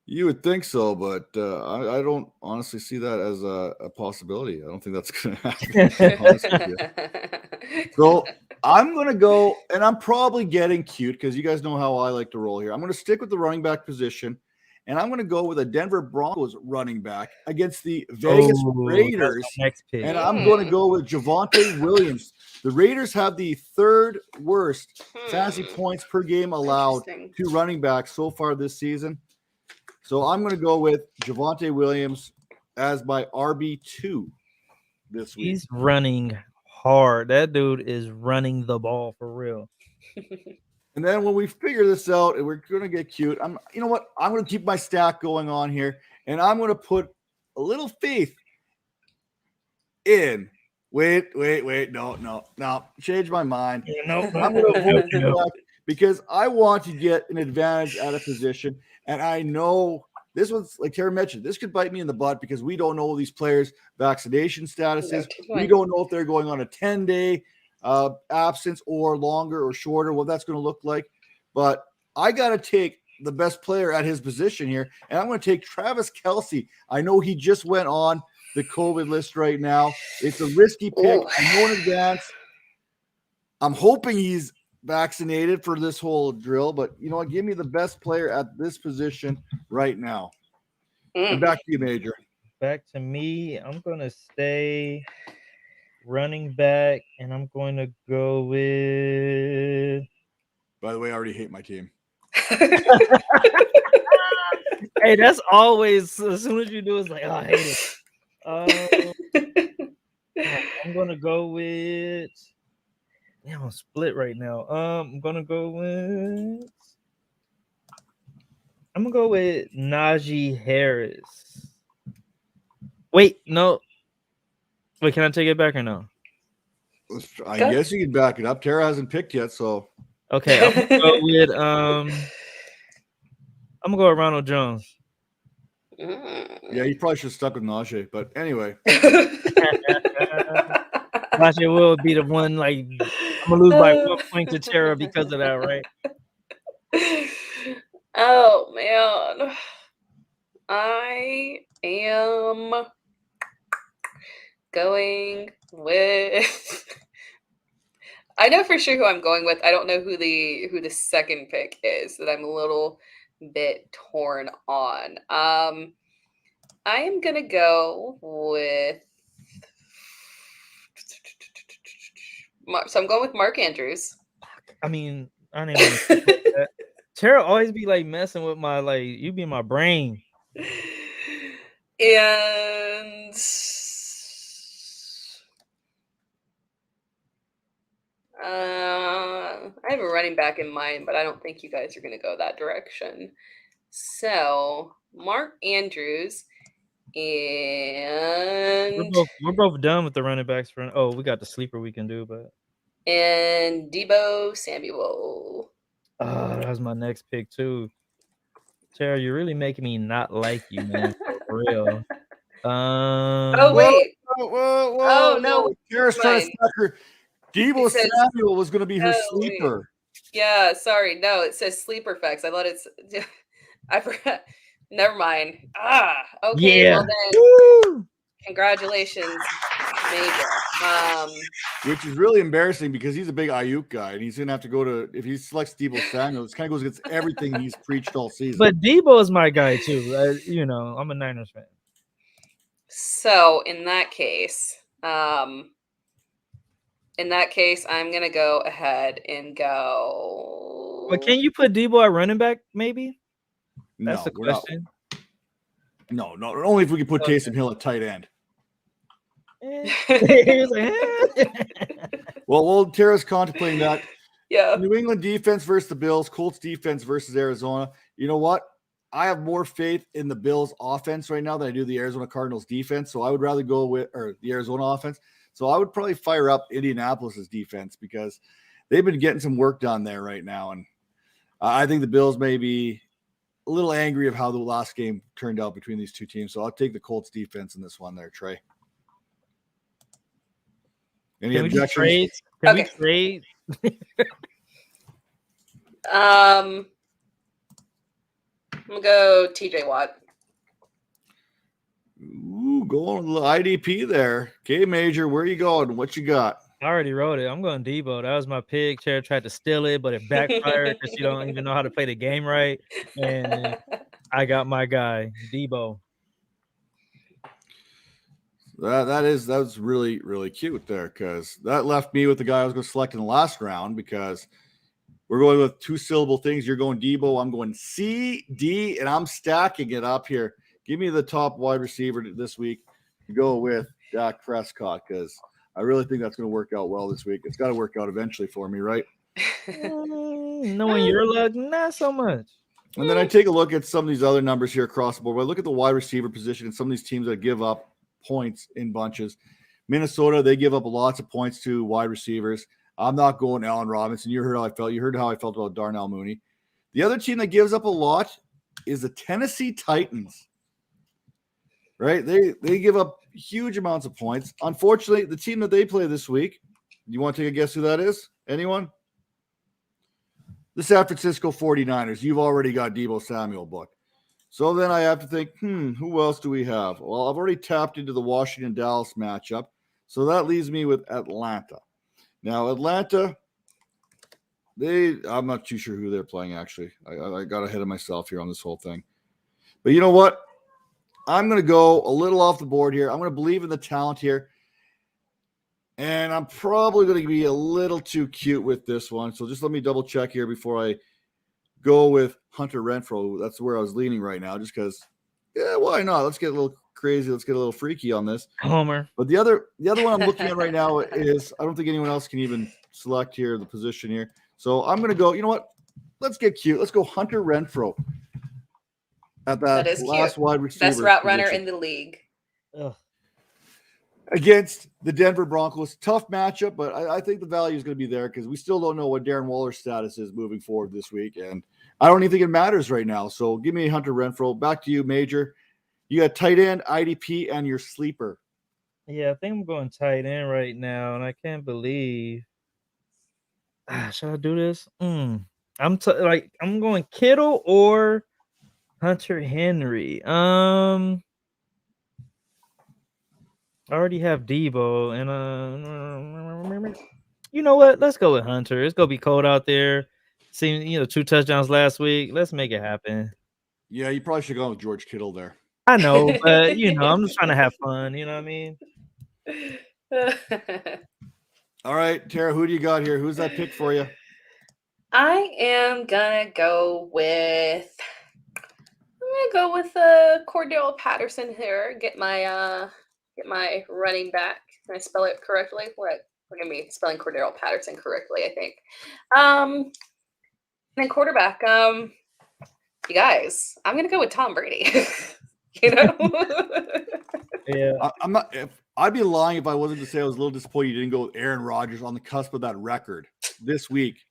You would think so, but I don't honestly see that as a possibility. I don't think that's going to happen. So I'm going to go, and I'm probably getting cute because you guys know how I like to roll here. I'm going to stick with the running back position, and I'm going to go with a Denver Broncos running back against the Vegas Raiders. And I'm going to go with Javonte Williams. The Raiders have the third worst fantasy points per game allowed to running backs so far this season. So I'm going to go with Javonte Williams as my RB2 this week. He's running hard. That dude is running the ball for real. And then when we figure this out and we're going to get cute, you know what? I'm going to keep my stack going on here, and I'm going to put a little faith in. Wait. No. Change my mind. I'm going to vote because I want to get an advantage at a position. And I know this one's, like Tara mentioned, this could bite me in the butt because we don't know these players' vaccination statuses. We don't know if they're going on a 10-day absence or longer or shorter, what that's going to look like. But I got to take the best player at his position here, and I'm going to take Travis Kelce. I know he just went on the COVID list right now. It's a risky pick. I know in advance. I'm hoping he's vaccinated for this whole drill, but you know what? Give me the best player at this position right now. And back to you, Major. Back to me. I'm going to stay running back, and I'm going to go with. By the way, I already hate my team. Hey, that's always as soon as you do, it's like, oh, I hate it. I'm gonna go with. Yeah, I'm split right now. I'm gonna go with Najee Harris. Wait, no. Wait, can I take it back or no? I guess you can back it up. Tera hasn't picked yet, so Okay, I'm gonna go with I'm gonna go with Ronald Jones. Yeah, you probably should have stuck with Najee, but anyway. Najee will be the one. Like, I'm gonna lose by 1 point to Tera because of that, right? Oh man, I am going with. I know for sure who I'm going with. I don't know who the second pick is that I'm a little bit torn on. I am gonna go with. So I'm going with Mark Andrews. I mean, I don't even know that. Tera always be like messing with my you be in my brain. And I have a running back in mind, but I don't think you guys are going to go that direction. So Mark Andrews and we're both done with the running backs for. Oh, we got the sleeper we can do, but and Deebo Samuel. Oh, that was my next pick too. Tera, you're really making me not like you, man. For real. Oh wait. Whoa, Oh no. Tera's trying to stack her. Deebo Samuel was going to be her Oh, sleeper. Wait. Yeah, sorry. No, it says sleeper facts. I thought it's. I forgot. Never mind. Okay. Yeah. Well then, Woo! Congratulations, Major. Which is really embarrassing because he's a big Ayuk guy, and he's going to have to go to if he selects Deebo Samuel. It kind of goes against everything he's preached all season. But Deebo is my guy too. I'm a Niners fan. So in that case, I'm gonna go ahead and go. But can you put Deebo at running back? Maybe. That's the we're not. question. No, only if we could put Taysom Hill at tight end. Well, Tera's contemplating that. Yeah. New England defense versus the Bills, Colts defense versus Arizona. You know what? I have more faith in the Bills offense right now than I do the Arizona Cardinals defense. So I would rather go with the Arizona offense. So I would probably fire up Indianapolis's defense because they've been getting some work done there right now. And I think the Bills may be a little angry of how the last game turned out between these two teams. So I'll take the Colts defense in this one there, Trey. Any objections? Can we trade? I'm gonna go TJ Watt. Ooh, going a little IDP there. Okay, Major, where you going? What you got? I already wrote it. I'm going Deebo. That was my pick. Tera tried to steal it, but it backfired because she don't even know how to play the game right. And I got my guy, Deebo. That was really, really cute there because that left me with the guy I was going to select in the last round because we're going with 2-syllable things. You're going Deebo. I'm going C, D, and I'm stacking it up here. Give me the top wide receiver this week. Go with Dak Prescott because I really think that's going to work out well this week. It's got to work out eventually for me, right? Knowing your luck, not so much. And then I take a look at some of these other numbers here across the board. I look at the wide receiver position and some of these teams that give up points in bunches. Minnesota, they give up lots of points to wide receivers. I'm not going Allen Robinson. You heard how I felt. You heard how I felt about Darnell Mooney. The other team that gives up a lot is the Tennessee Titans. Right? They give up huge amounts of points. Unfortunately, the team that they play this week, you want to take a guess who that is? Anyone? The San Francisco 49ers. You've already got Deebo Samuel booked. So then I have to think, who else do we have? Well, I've already tapped into the Washington-Dallas matchup. So that leaves me with Atlanta. Now, Atlanta, I'm not too sure who they're playing, actually. I got ahead of myself here on this whole thing. But you know what? I'm going to go a little off the board here. I'm going to believe in the talent here. And I'm probably going to be a little too cute with this one. So just let me double check here before I go with Hunter Renfro. That's where I was leaning right now, just because, yeah, why not? Let's get a little crazy. Let's get a little freaky on this. Homer. But the other one I'm looking at right now is, I don't think anyone else can even select here the position here. So I'm going to go, you know what? Let's get cute. Let's go Hunter Renfro at that last cute. wide receiver. Best route runner in the league. Ugh. Against the Denver Broncos. Tough matchup, but I think the value is going to be there because we still don't know what Darren Waller's status is moving forward this week. And I don't even think it matters right now. So give me Hunter Renfro. Back to you, Major. You got tight end, IDP, and your sleeper. Yeah, I think I'm going tight end right now, and I can't believe. Should I do this? I'm going Kittle or Hunter Henry. I already have Debo, and you know what? Let's go with Hunter. It's gonna be cold out there. Seeing 2 touchdowns last week. Let's make it happen. Yeah, you probably should go with George Kittle there. I know, but I'm just trying to have fun. You know what I mean? All right, Tara, who do you got here? Who's that pick for you? I am gonna go with Cordell Patterson here. Get my running back. Can I spell it correctly? We're gonna be spelling Cordero Patterson correctly, I think. And then quarterback. You guys, I'm gonna go with Tom Brady. Yeah. I'm not. I'd be lying if I wasn't to say I was a little disappointed you didn't go with Aaron Rodgers on the cusp of that record this week.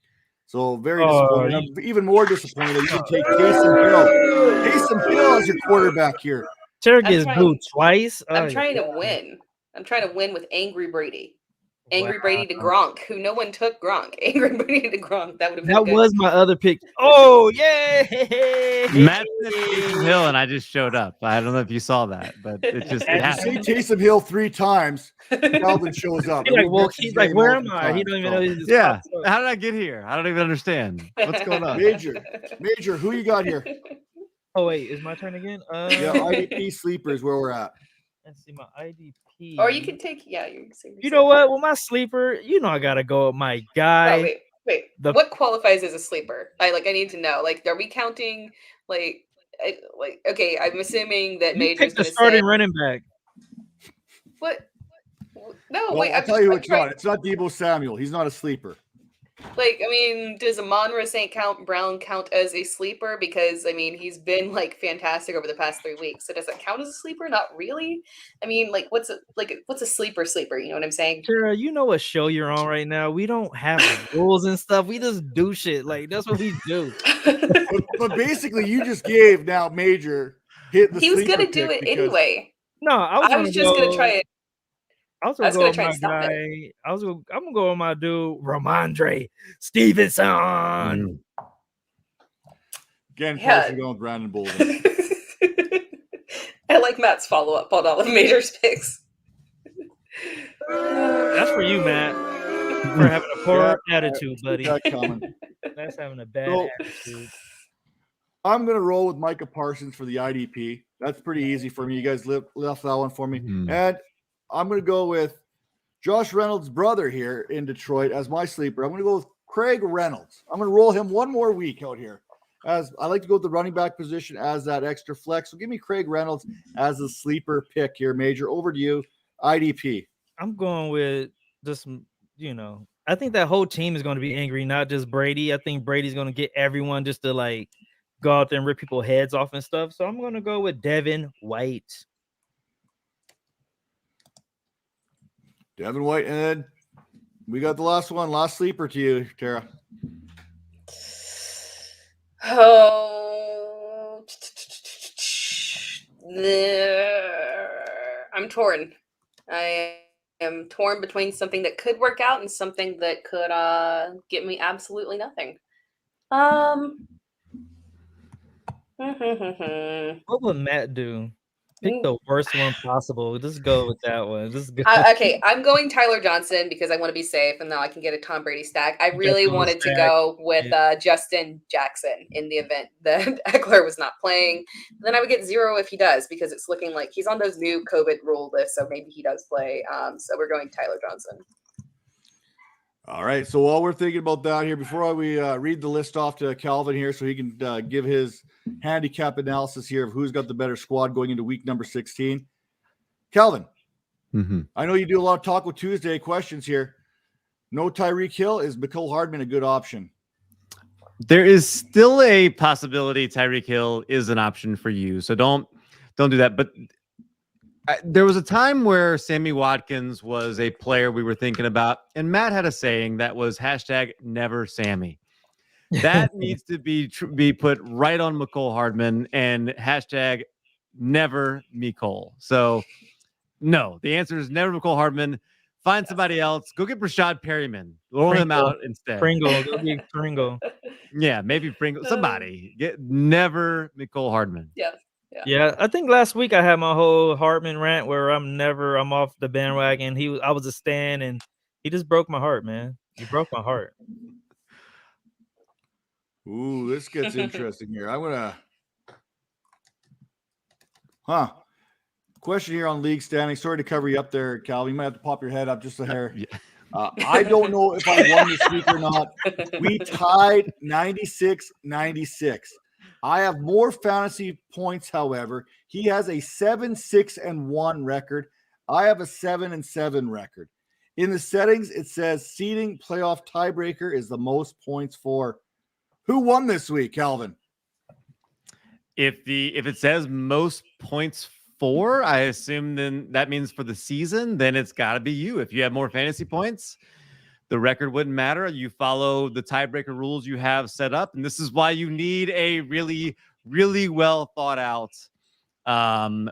So very disappointed. I'm even more disappointed that you can take Taysom Hill. Taysom Hill as your quarterback here. Tera gets booed twice. I'm trying to win. I'm trying to win with Angry Brady. Angry Wow. Brady to Gronk, who no one took Gronk. Angry Brady to Gronk. That would have been That good. was my other pick. Oh, yay! Matt said Taysom Hill, and I just showed up. I don't know if you saw that, but it just You say Taysom Hill 3 times, Alvin shows up. He's like, where am I? He don't even know he's yeah. How did I get here? I don't even understand. What's going on? Major, who you got here? Oh, wait, is my turn again? Yeah, IDP sleeper is where we're at. Let's see my IDP. Or you can take, you know what? Well, my sleeper, I gotta go with my guy. Oh, wait. What qualifies as a sleeper? I need to know. Are we counting okay, I'm assuming that Major's the starting running back. What? No, well, wait. I'll tell you what it's not. It's not Deebo Samuel. He's not a sleeper. Does Amon-Ra St. Brown count as a sleeper? Because he's been fantastic over the past 3 weeks. So does that count as a sleeper? Not really. What's a sleeper? You know what I'm saying? Tara, you know what show you're on right now? We don't have rules and stuff. We just do shit. That's what we do. but basically, you just gave now Major hit the. He was gonna do it anyway. No, I was just gonna try it. I was gonna try and stop it. I'm gonna go with my dude, Ramondre Stevenson. Again, going with Brandon Bolden. I like Matt's follow-up on all of Major's picks. That's for you, Matt. For having a poor attitude, buddy. That's having a bad attitude. I'm going to roll with Micah Parsons for the IDP. That's pretty easy for me. You guys left that one for me. And I'm going to go with Josh Reynolds' brother here in Detroit as my sleeper. I'm going to go with Craig Reynolds. I'm going to roll him one more week out here. As I like to go with the running back position as that extra flex. So give me Craig Reynolds as a sleeper pick here, Major. Over to you, IDP. I'm going with just, I think that whole team is going to be angry, not just Brady. I think Brady's going to get everyone just to go out there and rip people's heads off and stuff. So I'm going to go with Devin White. Devin White, and then we got the last sleeper to you, Tara. Oh, I'm torn. I am torn between something that could work out and something that could get me absolutely nothing. What would Matt do? Pick the worst one possible. Just go with that one. Just go. Okay, I'm going Tyler Johnson because I want to be safe, and now I can get a Tom Brady stack. I really wanted to go with Justin Jackson in the event that Eckler was not playing. Then I would get 0 if he does, because it's looking like he's on those new COVID rule lists, so maybe he does play. So we're going Tyler Johnson. All right. So while we're thinking about that here, before we read the list off to Calvin here so he can give his handicap analysis here of who's got the better squad going into week number 16. Calvin, I know you do a lot of Taco Tuesday questions here. No Tyreek Hill. Is Mecole Hardman a good option? There is still a possibility Tyreek Hill is an option for you. So don't do that. But there was a time where Sammy Watkins was a player we were thinking about, and Matt had a saying that was #never Sammy. That needs to be put right on Mecole Hardman and #never Mecole. So no, the answer is never Mecole Hardman. Find somebody else. Go get Rashad Perryman. Roll him out instead. Pringle. Go get Pringle. Yeah, maybe Pringle. Somebody. Get never Mecole Hardman. Yes. Yeah, I think last week I had my whole Hartman rant where I'm off the bandwagon. I was a stan, and he just broke my heart, man. He broke my heart. Ooh, this gets interesting here. I'm gonna question here on league standing. Sorry to cover you up there, Calvin. You might have to pop your head up just a hair. Yeah. I don't know if I won this week or not. We tied 96-96. I have more fantasy points, however. He has a 7-6-1 record. I have a 7-7 record. In the settings, it says seeding playoff tiebreaker is the most points for. Who won this week, Calvin? If it says most points for, I assume then that means for the season, then it's got to be you. If you have more fantasy points, the record wouldn't matter. You follow the tiebreaker rules you have set up. And this is why you need a really, really well thought out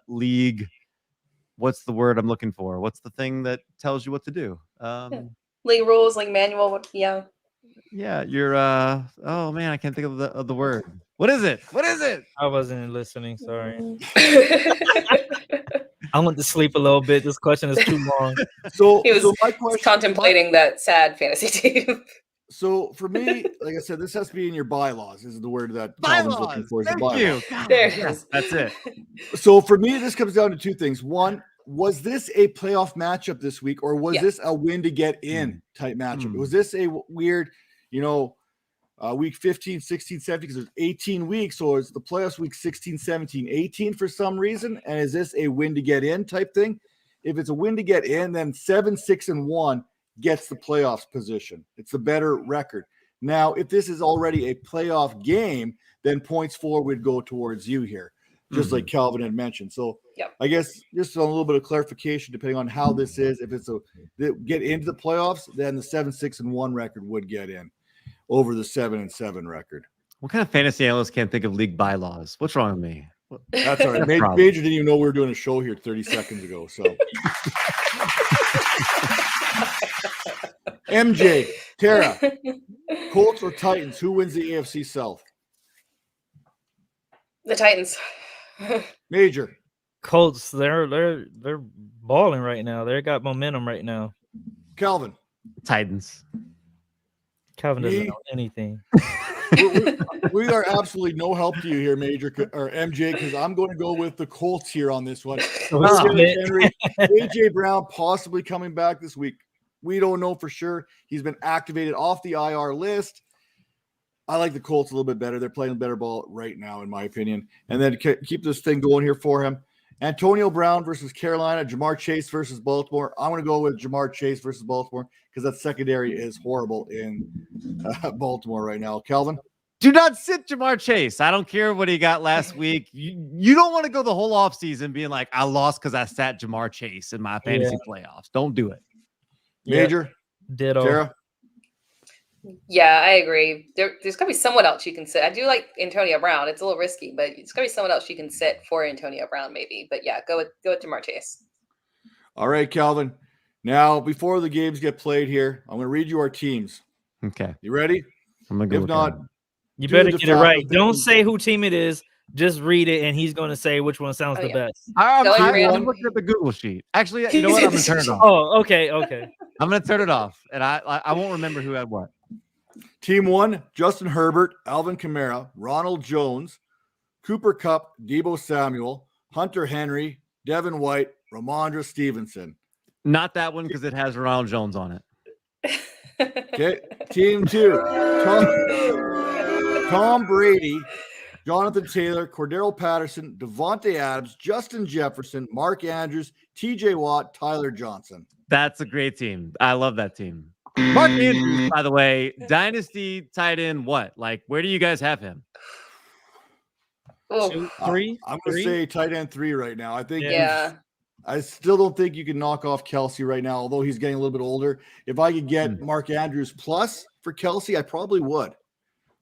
league. What's the word I'm looking for? What's the thing that tells you what to do? League rules, like manual. Yeah. Yeah. You're, oh man, I can't think of the word. What is it? I wasn't listening. Sorry. I went to sleep a little bit. This question is too long. So He was my question, contemplating that sad fantasy team. So for me, like I said, this has to be in your bylaws. Is the word that Calvin's looking for? Is the Thank bylaws. you. There it is. That's it. So for me, this comes down to two things. One, was this a playoff matchup this week, or was this a win to get in type matchup? Was this a weird, week 15, 16, 17, because there's 18 weeks, so it's the playoffs week 16, 17, 18 for some reason? And is this a win to get in type thing? If it's a win to get in, then 7-6-1 gets the playoffs position. It's the better record. Now, if this is already a playoff game, then points for would go towards you here, just like Calvin had mentioned. So I guess just a little bit of clarification, depending on how this is. If it's get into the playoffs, then the 7-6-1 record would get in over the 7-7 record. What kind of fantasy analyst can't think of league bylaws? What's wrong with me? That's all right. Major didn't even know we were doing a show here 30 seconds ago. So MJ, Tera, Colts or Titans? Who wins the AFC South? The Titans. Major. Colts, they're balling right now. They got momentum right now. Calvin. Titans. Calvin doesn't know anything. We are absolutely no help to you here, Major or MJ, because I'm going to go with the Colts here on this one. AJ Brown possibly coming back this week. We don't know for sure. He's been activated off the IR list. I like the Colts a little bit better. They're playing better ball right now, in my opinion. And then keep this thing going here for him. Antonio Brown versus Carolina, Jamar Chase versus Baltimore. I'm going to go with Jamar Chase versus Baltimore because that secondary is horrible in Baltimore right now. Calvin? Do not sit Jamar Chase. I don't care what he got last week. You don't want to go the whole offseason being like, I lost because I sat Jamar Chase in my fantasy playoffs. Don't do it. Major? Ditto. Tera? Yeah, I agree. There's got to be someone else you can sit. I do like Antonio Brown. It's a little risky, but it's got to be someone else you can sit for Antonio Brown maybe. But yeah, go with Jamar Chase. All right, Calvin. Now, before the games get played here, I'm going to read you our teams. Okay. You ready? I'm going to go If not, you better get it right. Don't say who team it is. Just read it, and he's going to say which one sounds the best. I'm Random. looking at the Google sheet. Actually, you know what? I'm gonna turn it off. Oh, okay. I'm gonna turn it off, and I won't remember who had what. Team 1, Justin Herbert, Alvin Kamara, Ronald Jones, Cooper Kupp, Deebo Samuel, Hunter Henry, Devin White, Ramondre Stevenson. Not that one because it has Ronald Jones on it. Okay. Team 2, Tom Brady, Jonathan Taylor, Cordero Patterson, Devonte Adams, Justin Jefferson, Mark Andrews, TJ Watt, Tyler Johnson. That's a great team. I love that team. Mark Andrews, by the way, Dynasty tight end. What? Like, where do you guys have him? Oh, 2, 3. I'm going to say tight end 3 right now. I think yeah. I still don't think you can knock off Kelsey right now, although he's getting a little bit older. If I could get Mark Andrews plus for Kelsey, I probably would.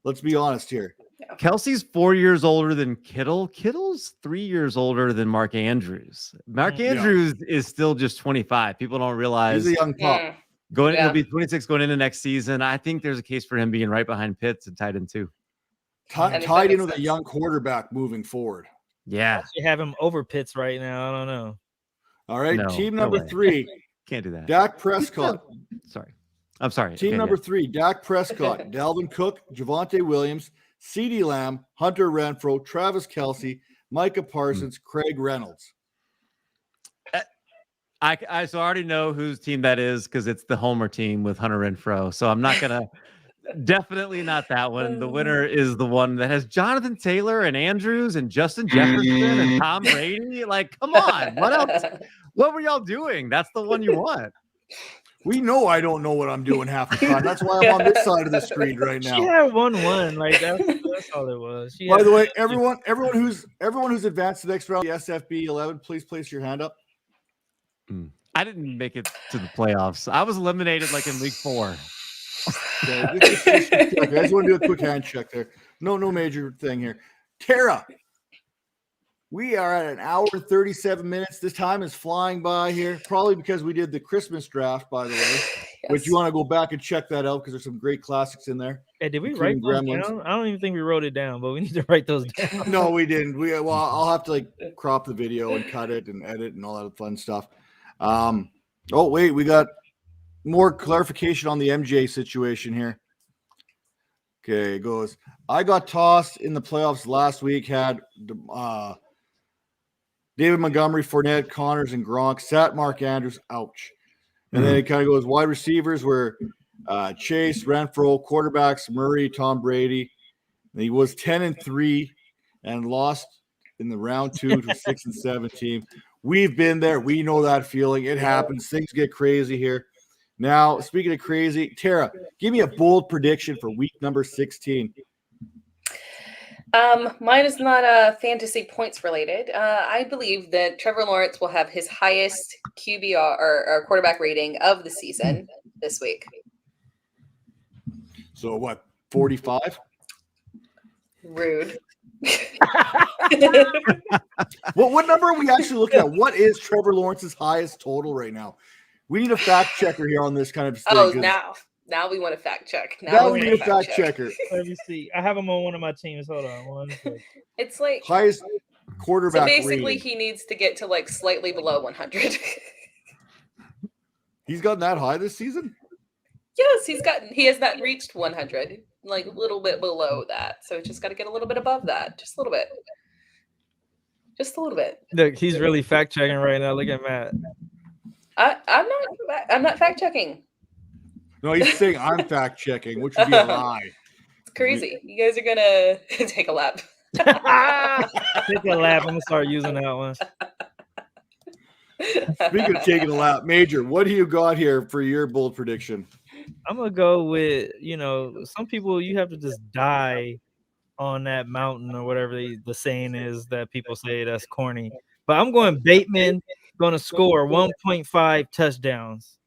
Let's be honest here. Kelsey's 4 years older than Kittle. Kittle's 3 years older than Mark Andrews. Mark Andrews is still just 25. People don't realize he's a young pup. He'll be 26 going into next season. I think there's a case for him being right behind Pitts and tight end 2. Tied in with a young quarterback moving forward. Yeah. You have him over Pitts right now. I don't know. All right. No, Team no number way. 3, Can't do that. Dak Prescott. I'm sorry. Team number 3, Dak Prescott, Dalvin Cook, Javonte Williams, CeeDee Lamb, Hunter Renfro, Travis Kelce, Micah Parsons, Craig Reynolds. I already know whose team that is because it's the Homer team with Hunter Renfro. So I'm not gonna. Definitely not that one. The winner is the one that has Jonathan Taylor and Andrews and Justin Jefferson and Tom Brady. Like, come on. What else? What were y'all doing? That's the one you want. We know I don't know what I'm doing half the time. That's why I'm on this side of the screen right now. She had 1-1. Like that's all it was. By the way, everyone who's advanced to the next round, the SFB 11, please place your hand up. I didn't make it to the playoffs. I was eliminated like in week 4. Okay, I just want to do a quick hand check there. No major thing here. Tera, we are at 1 hour and 37 minutes. This time is flying by here, probably because we did the Christmas draft, by the way. Yes. But you want to go back and check that out because there's some great classics in there. Hey, did we write those down? I don't even think we wrote it down, but we need to write those down. No, we didn't. I'll have to crop the video and cut it and edit and all that fun stuff. Oh wait, we got more clarification on the MJ situation here. Okay, it goes. I got tossed in the playoffs last week. Had David Montgomery, Fournette, Connors, and Gronk. Sat Mark Andrews. Ouch. And then it kind of goes. Wide receivers were Chase, Renfro, quarterbacks Murray, Tom Brady. And he was 10-3 and lost in the round 2 to 6-7 team. We've been there. We know that feeling. It happens. Things get crazy here. Now, speaking of crazy, Tera, give me a bold prediction for week number 16. Mine is not fantasy points related. I believe that Trevor Lawrence will have his highest QBR or quarterback rating of the season this week. So what, 45? Rude. What number are we actually looking at? What is Trevor Lawrence's highest total right now? We need a fact checker here on this kind of thing. Oh, now we want a fact check. Now we need a fact checker. Let me see. I have him on one of my teams. Hold on. It's like highest quarterback. So basically, rating. he needs to get to like slightly below 100. He's gotten that high this season? Yes, he has not reached 100. Like a little bit below that. So just got to get a little bit above that. Just a little bit. Just a little bit. Look, he's really fact checking right now. Look at Matt. I'm not fact checking. No, he's saying I'm fact checking, which would be a lie. It's crazy. You guys are gonna take a lap. Take a lap. I'm gonna start using that one. Speaking of taking a lap, Major, what do you got here for your bold prediction? I'm gonna go with, some people you have to just die on that mountain or whatever the saying is that people say that's corny. But I'm going Bateman going to score 1.5 touchdowns.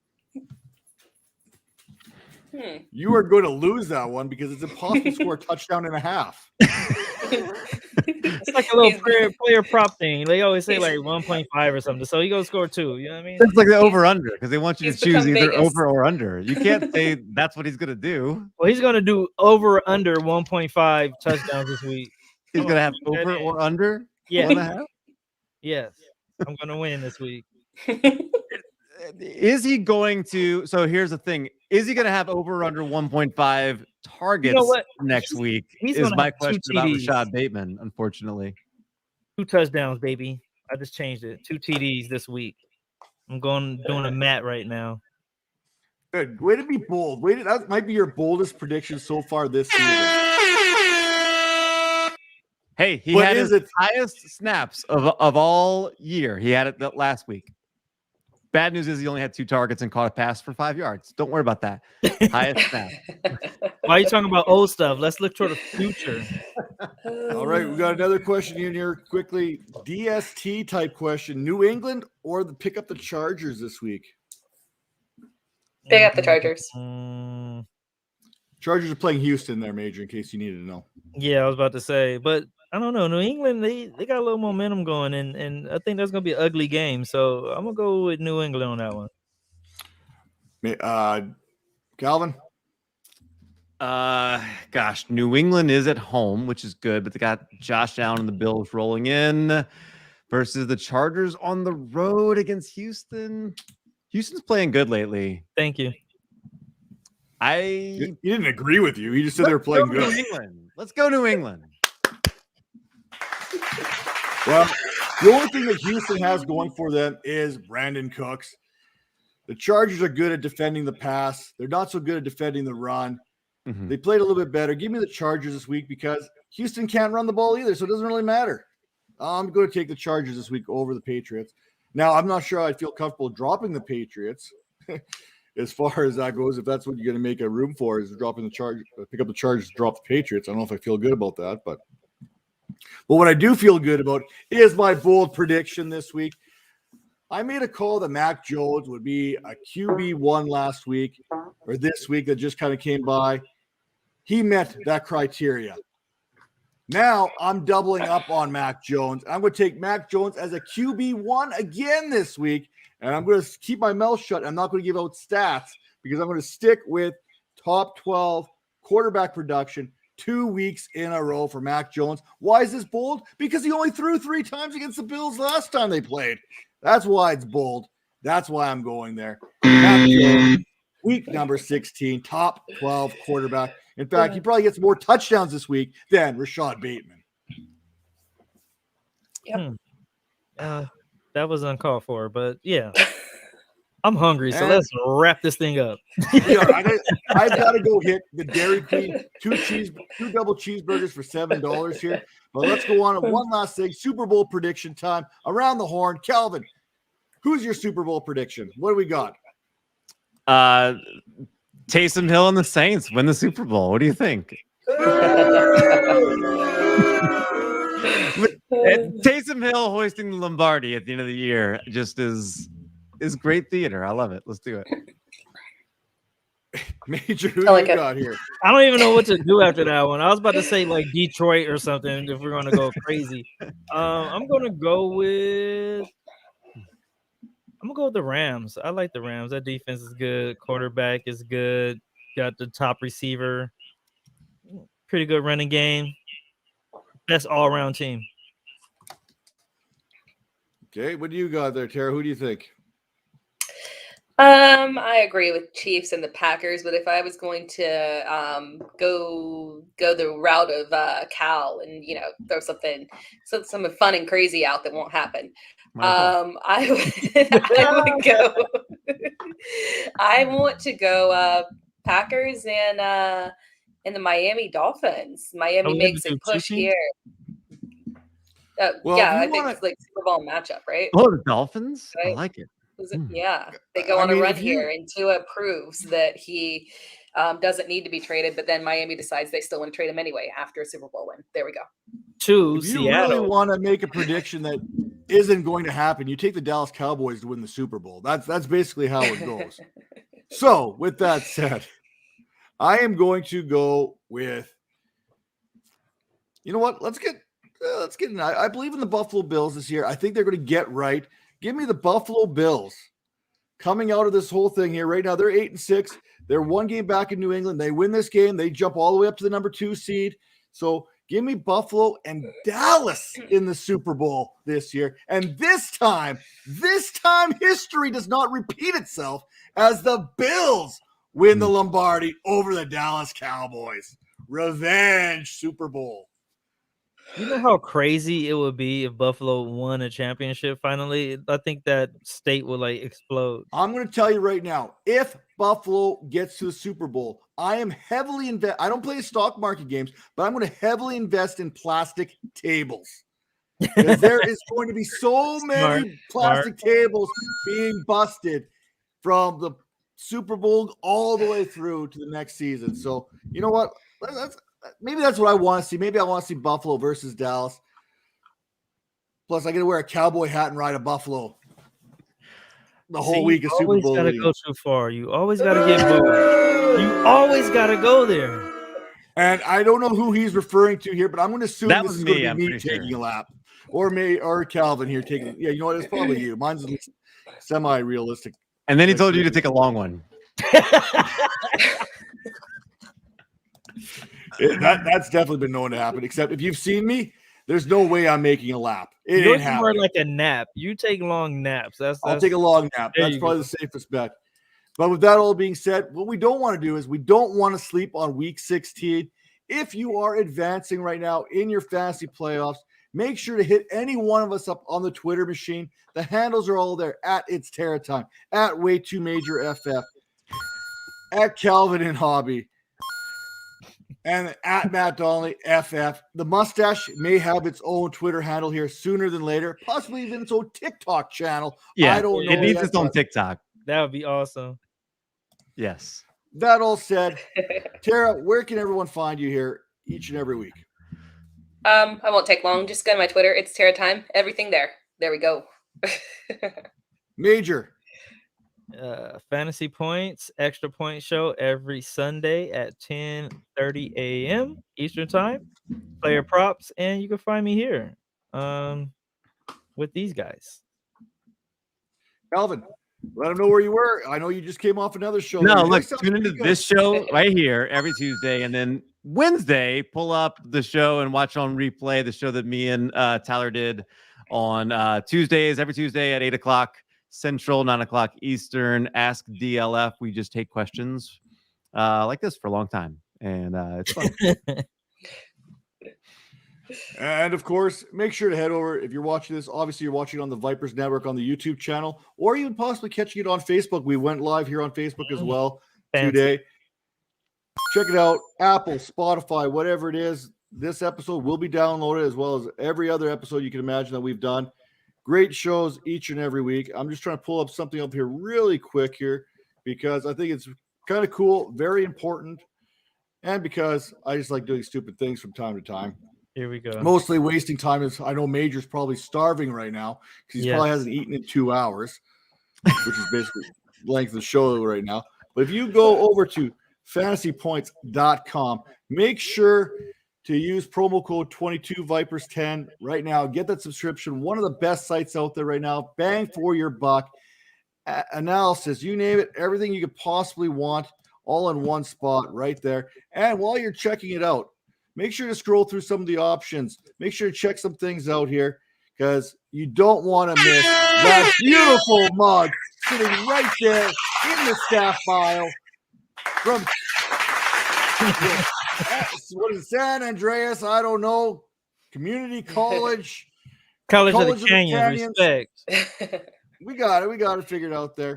You are going to lose that one because it's impossible to score a touchdown and a half. It's like a little player prop thing. They always say like 1.5 or something. So he goes score 2. You know what I mean? It's like the over-under because they want you to choose either Vegas. over or under. You can't say that's what he's going to do. Well, he's going to do over under 1.5 touchdowns this week. He's Come gonna on, have put that over in. or under Yeah. 1.5. Yes, I'm gonna win this week. Is he going to? So here's the thing: is he going to have over or under 1.5 targets what? next week? He's Is gonna my have 2 question about TDs. Rashad Bateman? Unfortunately, 2 touchdowns, baby. I just changed it. 2 TDs this week. I'm doing a mat right now. Good. Way to be bold. That might be your boldest prediction so far this season. hey, he But had is his it- highest snaps of all year. He had it that last week. Bad news is he only had 2 targets and caught a pass for 5 yards. Don't worry about that. Highest snap. Why are you talking about old stuff? Let's look toward the future. All right, we got another question in here quickly. DST type question. New England or pick up the Chargers this week? Pick up the Chargers. Chargers are playing Houston there, Major, in case you needed to know. Yeah, I was about to say, but I don't know. New England, they got a little momentum going, and I think that's gonna be an ugly game. So I'm gonna go with New England on that one. Calvin? Gosh, New England is at home, which is good, but they got Josh Allen and the Bills rolling in versus the Chargers on the road against Houston. Houston's playing good lately. Thank you. He didn't agree with you. He just said they were playing good. New England. Let's go New England. Well, the only thing that Houston has going for them is Brandon Cooks. The Chargers are good at defending the pass. They're not so good at defending the run. Mm-hmm. They played a little bit better. Give me the Chargers this week because Houston can't run the ball either, so it doesn't really matter. I'm going to take the Chargers this week over the Patriots. Now, I'm not sure I'd feel comfortable dropping the Patriots as far as that goes. If that's what you're going to make a room for is dropping the Chargers, pick up the Chargers, drop the Patriots. I don't know if I feel good about that, but what I do feel good about is my bold prediction this week. I made a call that Mac Jones would be a QB1 last week or this week that just kind of came by. He met that criteria. Now I'm doubling up on Mac Jones. I'm going to take Mac Jones as a QB1 again this week, and I'm going to keep my mouth shut. I'm not going to give out stats because I'm going to stick with top 12 quarterback production 2 weeks in a row for Mac Jones. Why is this bold? Because he only threw 3 times against the Bills last time they played. That's why it's bold. That's why I'm going there. Mac Jones, week number 16, top 12 quarterback. In fact, he probably gets more touchdowns this week than Rashad Bateman. Yep. That was uncalled for, but yeah. I'm hungry, so And- let's wrap this thing up. Yeah, I've got to go hit the Dairy Queen 2 double cheeseburgers for $7 here. But let's go on to one last thing. Super Bowl prediction time. Around the horn. Calvin, who's your Super Bowl prediction? What do we got? Taysom Hill and the Saints win the Super Bowl. What do you think? Taysom Hill hoisting the Lombardi at the end of the year just is great theater. I love it. Let's do it. Major, who I like you it. got here? I don't even know what to do after that one. I was about to say like Detroit or something if we're gonna go crazy. I'm gonna go with the Rams. I like the Rams. That defense is good. Quarterback is good. Got the top receiver. Pretty good running game. Best all-around team. Okay, what do you got there, Tara? Who do you think? I agree with Chiefs and the Packers, but if I was going to go the route of Cal and throw something fun and crazy out that won't happen, I would go. I want to go Packers and the Miami Dolphins. Miami makes a push here. Well, yeah, if I you think wanna- it's like Super Bowl matchup, right? Oh, the Dolphins? I Right. like it. Yeah, they go I on a mean, run if you- here, and Tua proves that he doesn't need to be traded. But then Miami decides they still want to trade him anyway after a Super Bowl win. There we go. To If you Seattle. really want to make a prediction that isn't going to happen, you take the Dallas Cowboys to win the Super Bowl. That's basically how it goes. So, with that said, I am going to go with. You know what? Let's get. I believe in the Buffalo Bills this year. I think they're going to get right. Give me the Buffalo Bills coming out of this whole thing here right now. They're 8-6. They're 1 game back in New England. They win this game. They jump all the way up to the number 2 seed. So Give me Buffalo and Dallas in the Super Bowl this year. And this time history does not repeat itself as the Bills win the Lombardi over the Dallas Cowboys. Revenge Super Bowl. You know how crazy it would be if Buffalo won a championship finally? I think that state would like explode. I'm going to tell you right now, if Buffalo gets to the Super Bowl, I am heavily I don't play stock market games, but I'm going to heavily invest in plastic tables. Because there is going to be so many plastic tables being busted from the Super Bowl all the way through to the next season. So, you know what? Maybe that's what I want to see. Maybe I want to see Buffalo versus Dallas. Plus, I got to wear a cowboy hat and ride a Buffalo the whole week of Super Bowl. You always got to go too far. You always got to get booed. You always got to go there. And I don't know who he's referring to here, but I'm going to assume that this was is me. going to be me taking a lap. Or Calvin here taking. Yeah, you know what? It's probably you. Mine's semi-realistic. And then he told you to take a long one. That's definitely been known to happen. Except if you've seen me, there's no way I'm making a lap. It ain't happening. More like a nap. You take long naps. I'll take a long nap. That's probably the safest bet. But with that all being said, what we don't want to do is we don't want to sleep on week 16. If you are advancing right now in your fantasy playoffs, make sure to hit any one of us up on the Twitter machine. The handles are all there at It's Tera Time, at Way Too Major FF, at Calvin and Hobby, and at Matt Donnelly FF. The mustache may have its own Twitter handle here sooner than later, possibly even its own TikTok channel. Yeah, I don't know. It needs its own TikTok. That would be awesome. Yes. That all said, Tara, where can everyone find you here each and every week? I won't take long. Just go to my Twitter. It's Tera Time. Everything there. There we go. Major. Fantasy Points, Extra Point Show every Sunday at 10:30 a.m. Eastern Time. Player props, and you can find me here with these guys. Alvin, let them know where you were. I know you just came off another show. No, look, tune into this show right here every Tuesday, and then Wednesday, pull up the show and watch on replay the show that me and Tyler did on Tuesdays, every Tuesday at 8 o'clock Central, 9 o'clock Eastern. Ask DLF. We just take questions like this for a long time, and it's fun. And of course, make sure to head over. If you're watching this, obviously you're watching on the Vipers Network on the YouTube channel, or even possibly catching it on Facebook. We went live here on Facebook as well today. Check it out. Apple, Spotify, whatever it is. This episode will be downloaded as well as every other episode you can imagine that we've done. Great shows each and every week. I'm just trying to pull up something up here really quick here because I think it's kind of cool, very important, and because I just like doing stupid things from time to time. Here we go. Mostly wasting time. I know Major's probably starving right now because he probably hasn't eaten in 2 hours, which is basically the length of the show right now. But if you go over to fantasypoints.com, make sure to use promo code 22Vipers10 right now. Get that subscription. One of the best sites out there right now. Bang for your buck. Analysis, you name it, everything you could possibly want, all in one spot right there. And while you're checking it out, make sure to scroll through some of the options. Make sure to check some things out here because you don't want to miss that beautiful mug sitting right there in the staff file from what is it, San Andreas? I don't know. Community College. College of the Canyons. Respect. We got it. We got it figured out there.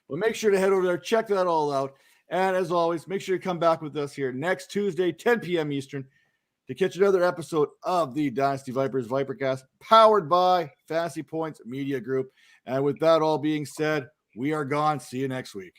But make sure to head over there. Check that all out. And as always, make sure you come back with us here next Tuesday, 10 p.m. Eastern, to catch another episode of the Dynasty Vipers ViperCast, powered by Fantasy Points Media Group. And with that all being said, we are gone. See you next week.